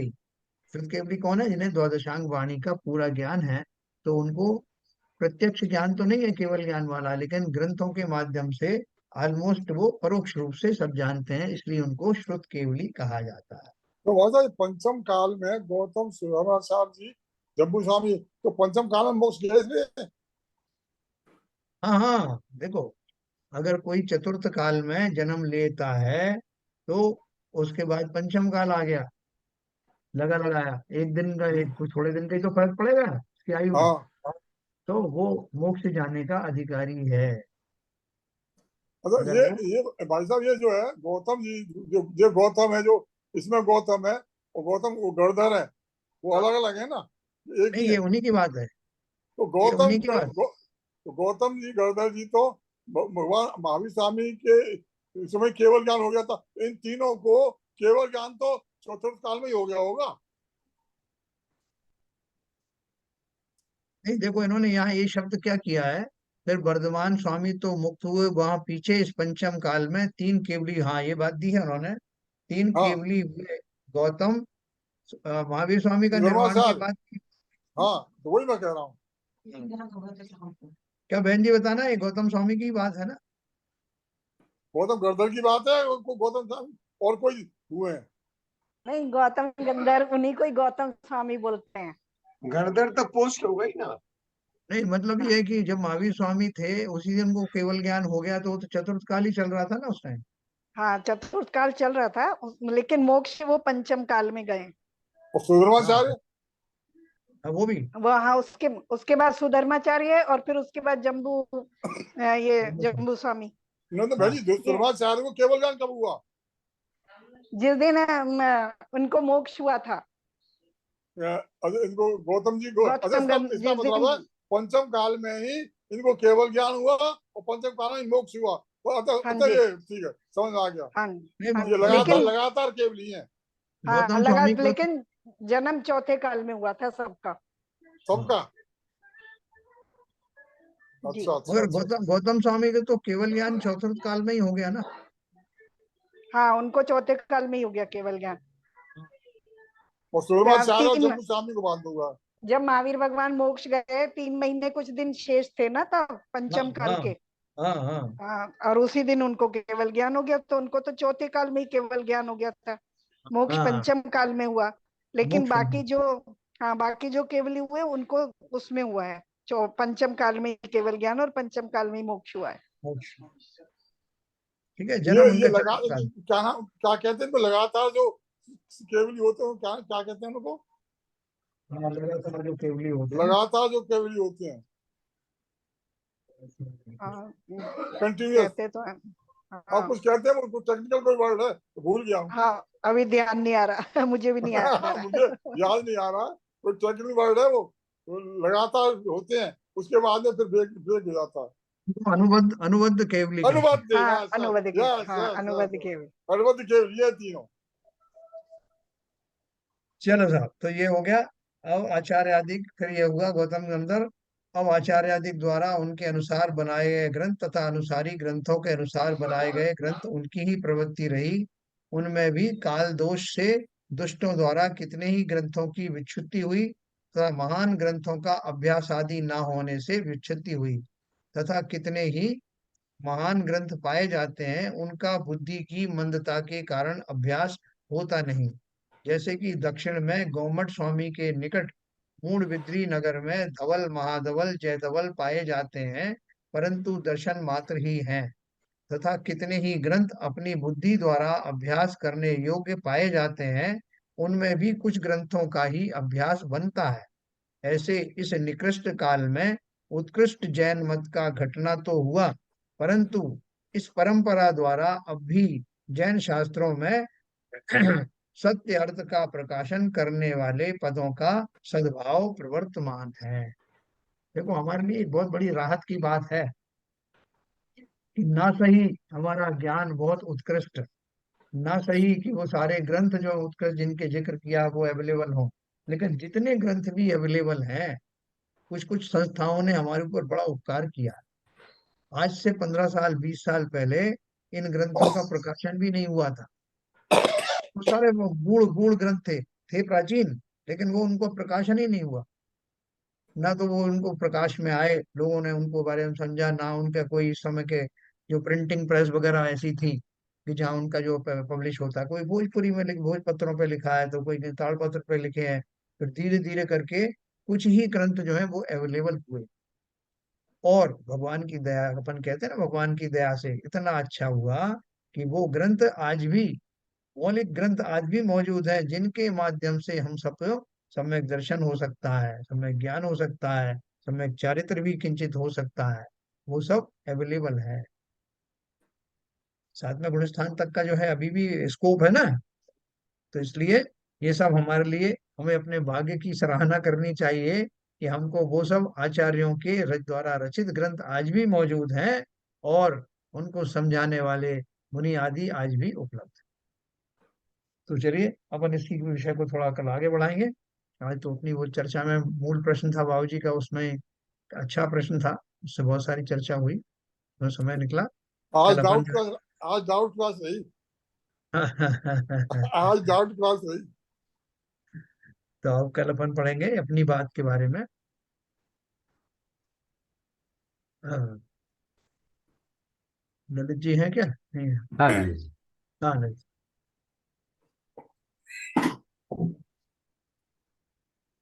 श्रुत केवली कौन है? जिन्हें द्वादशांग वाणी का पूरा ज्ञान है। तो उनको प्रत्यक्ष ज्ञान तो नहीं है केवल ज्ञान वाला, लेकिन ग्रंथों के माध्यम से ऑलमोस्ट वो परोक्ष रूप से सब जानते हैं, इसलिए उनको श्रुत केवली कहा जाता है। तो वैसा पंचम काल में गौतम, सुधर्माचार्य जी, जम्बू स्वामी, तो पंचम काल में मोक्ष गए थे। हाँ हाँ, देखो, अगर कोई चतुर्थ काल में जन्म लेता है, तो उसके बाद पंचम काल आ गया, लगा लगाया एक दिन का, एक कुछ थोड़े दिन का ही तो फर्क पड़ेगा उसकी आयु में, हाँ, तो वो मोक्ष जाने का अधिकारी है। मतलब अगर वो ये भाई साहब, ये जो है गौतम जी, जो गौतम है, जो इसमें गौतम है, और गौतम वो गणधर है, वो अलग अलग है ना, एक नहीं, ही ये है। उन्हीं की बात है, तो ये उन्हीं की बात। तो गौतम जी, गणधर जी तो भगवान महावीर स्वामी के समय केवल ज्ञान हो गया था। इन तीनों को केवल ज्ञान तो चतुर्थ काल में ही हो गया होगा। नहीं, देखो इन्होंने यहाँ ये शब्द क्या किया है, फिर वर्धमान स्वामी तो मुक्त हुए। वहां पीछे इस पंचम काल में 3 केवली, हाँ ये बात दी है उन्होंने, 3 हाँ, केवली हुए। गौतम, महावीर स्वामी का निर्वाण के धर्माचार्य। बाद। हाँ, तो वही मैं कह रहा हूँ। क्या बहन जी बताना, ये गौतम स्वामी की बात है ना? गौतम गणधर की बात है, उनको गौतम स्वामी और कोई हुए हैं। नहीं, गौतम गंधर उन्हीं को ही गौतम स्वामी बोलते हैं। गणधर तो पोस्ट हो गई ना। नहीं, मतलब ये है कि जब महावीर स्वामी थे उसी दिन को केवल ज्ञान हो गया, तो वो तो चतुर्थ काल ही चल रहा था ना उस टाइम। हाँ, चतुर्थ काल चल रहा था, लेकिन मोक्ष वो पंचम काल में गए। और हाँ, सुधर्माचार्य। वो भी। वहाँ उसके उसके बाद सुधर्माचार्य और फिर उसके बाद ये जम्बू स्वामी। नहीं तो हाँ, भाई जी, ये सुधर्माचार्य को केवल ज्ञान कब हुआ? जिस दिन उनको मोक्ष हुआ था, इनको गौतम जी को, अच्छा, गौतम इसका जिस मतलब है दिन। पंचम काल में ही इनको केवल ज्ञान हुआ और पंचम काल में मोक्ष हुआ। तो हाँ अच्छा, जी, ये ठीक है, समझ में आ गया। हाँ नहीं, हाँ, ये लगातार लेकिन लगातार केवल ही है हाँ गौतम लगा, स्वामी को तो, लेकिन जन्म चौथे काल में हुआ था सबका। सबका। जी, अच्छा अच्छा मगर अच्छा। गौतम स्वामी के तो केवल ज्ञान चतुर्थ काल में ही हो गया ना। हाँ, उनको चौथे काल में ही हो गया केवल ज्ञान। और सुधर्माचार्य और 3 जम्मू स्वामी को बांध दूंगा। जब महावीर भगवान मोक्ष गए, 3 महीने कुछ दिन शेष थे ना तब हाँ पंचम काल हाँ के। हाँ हाँ। हाँ, और उसी दिन उनको केवल ज्ञान हो गया, तो उनको तो चौथे काल में ही केवल ज्ञान हो गया था। मोक्ष हाँ पंचम काल में हुआ, लेकिन मोक्ष बाकी जो, हाँ बाकी जो केवली हुए उनको उसमें हुआ है, जो पंचम काल में केवल ज्ञान और पंचम काल में ही मोक्ष हुआ है। मोक्ष, ठीक है, ये जन्म ये उनका लगा चतुर्थ काल। क्या कहते हैं इनको, लगातार जो केवली होते हैं, क्या क्या कहते हैं उनको? हाँ लगातार जो केवली होते हैं। लगातार जो केवली होते हैं, हाँ कंटिन्यूअस। कहते तो हैं। आप हाँ कुछ कहते हैं, वो टेक्निकल कोई वर्ड है तो भूल गया हूँ। हाँ अभी ध्यान नहीं आ रहा मुझे भी नहीं आ रहा। मुझे याद नहीं आ रहा, कोई टेक्निकल वर्ड है वो लगातार होते हैं, उसके बाद में फिर ब्रेक ब्रेक हो जाता है। तो अनुबद्ध अनुबद्ध केवली कहते हैं। अनुबद्ध, हाँ यस अनुवाद के, यस हाँ यस अनुवाद यस, के भी। अनुबद्ध केवली, ये तीनों। चलो साहब, तो ये हो गया। अब आचार्य आदि, फिर ये हुआ गौतम गंधर्व। अब आचार्य आदि द्वारा उनके अनुसार बनाए गए ग्रंथ तथा अनुसारी ग्रंथों के अनुसार बनाए गए ग्रंथ उनकी ही प्रवृत्ति रही। उनमें भी काल दोष से दुष्टों द्वारा कितने ही ग्रंथों की विच्छुत्ति हुई तथा महान ग्रंथों का अभ्यास आदि न होने से विच्छुत्ति हुई, तथा कितने ही महान ग्रंथ पाए जाते हैं उनका बुद्धि की मंदता के कारण अभ्यास होता नहीं। जैसे कि दक्षिण में गोमट स्वामी के निकट मूडबिद्री नगर में धवल महाधवल जयधवल पाए जाते हैं, परंतु दर्शन मात्र ही हैं। तथा कितने ही ग्रंथ अपनी बुद्धि द्वारा अभ्यास करने योग्य पाए जाते हैं, उनमें भी कुछ ग्रंथों का ही अभ्यास बनता है। ऐसे इस निकृष्ट काल में उत्कृष्ट जैन मत का घटना तो हुआ, परंतु इस परंपरा द्वारा अब भी जैन शास्त्रों में सत्य अर्थ का प्रकाशन करने वाले पदों का सद्भाव प्रवर्तमान है। देखो, हमारे लिए एक बहुत बड़ी राहत की बात है कि ना सही हमारा ज्ञान बहुत उत्कृष्ट, ना सही कि वो सारे ग्रंथ जो उत्कृष्ट जिनके जिक्र किया वो अवेलेबल हो, लेकिन जितने ग्रंथ भी अवेलेबल हैं, कुछ कुछ संस्थाओं ने हमारे ऊपर बड़ा उपकार किया। आज से 15 साल 20 साल पहले इन ग्रंथों का प्रकाशन भी नहीं हुआ था। वो सारे वो गूढ़ गूढ़ ग्रंथ थे प्राचीन, लेकिन वो उनको प्रकाशन ही नहीं हुआ। ना तो वो उनको प्रकाश में आए, लोगों ने उनको बारे में समझा, ना उनका कोई इस समय के जो प्रिंटिंग प्रेस वगैरह ऐसी थी कि जहाँ उनका जो पब्लिश होता है, कोई भोजपुरी में भोजपत्रों पे लिखा है तो कोई ताड़पत्र पे लिखे हैं। फिर धीरे धीरे करके कुछ ही ग्रंथ जो है वो अवेलेबल हुए, और भगवान की दया, अपन कहते हैं ना भगवान की दया से इतना अच्छा हुआ कि वो ग्रंथ आज भी, मौलिक ग्रंथ आज भी मौजूद है, जिनके माध्यम से हम सबको सम्यक दर्शन हो सकता है, सम्यक ज्ञान हो सकता है, सम्यक चारित्र भी किंचित हो सकता है। वो सब अवेलेबल है। साथ में गुणस्थान तक का जो है अभी भी स्कोप है ना, तो इसलिए ये सब हमारे लिए, हमें अपने भाग्य की सराहना करनी चाहिए कि हमको वो सब आचार्यों के द्वारा रचित ग्रंथ आज भी मौजूद हैं, और उनको समझाने वाले मुनि आदि आज भी उपलब्ध हैं। तो चलिए अपन इसी विषय को थोड़ा कल आगे बढ़ाएंगे। आज तो अपनी वो चर्चा में मूल प्रश्न था बाबूजी का, उसमें अच्छा प्रश्न था, उससे बहुत सारी चर्चा हुई, तो समय निकला। आज कल अपन डाउट क्लास, आज डाउट क्लास नहीं, आज डाउट क्लास नहीं। तो अब कल अपन पढ़ेंगे अपनी बात के बारे में। हाँ, ललित जी हैं क्या? नहीं है। हाँ जी। हाँ ललित।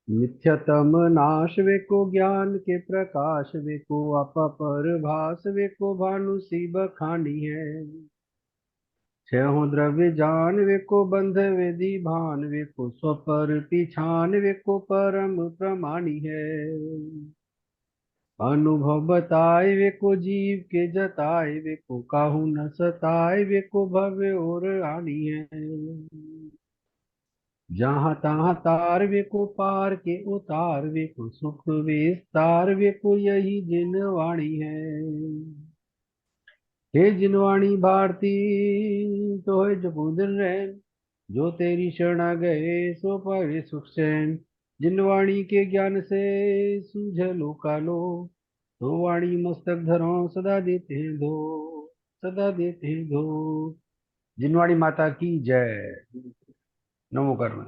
मिथ्यतम नाश वेको ज्ञान के प्रकाश वेको अपर भास वेको भानु सी बखानी है। छहो द्रव्य जान वेको बंध वेदी भान वेको स्वपर पिछान वेको परम प्रमाणी है। अनुभव बताए वेको जीव के जताए वेको काहू न सताए वेको भव्य और आनी है। जहाँ तहाँ तार वेको पार के उतार वेको सुख विस्तार वेको यही जिनवाणी है। हे जिनवाणी भारती तो है जबूदन रैन, जो तेरी शरणा गए सो पावे सुख चैन। जिनवाणी के ज्ञान से सूझ लोकालो, तो वाणी मस्तक धरो सदा देते हैं धो, सदा देते हैं धो। जिनवाणी माता की जय। नमो कर्म।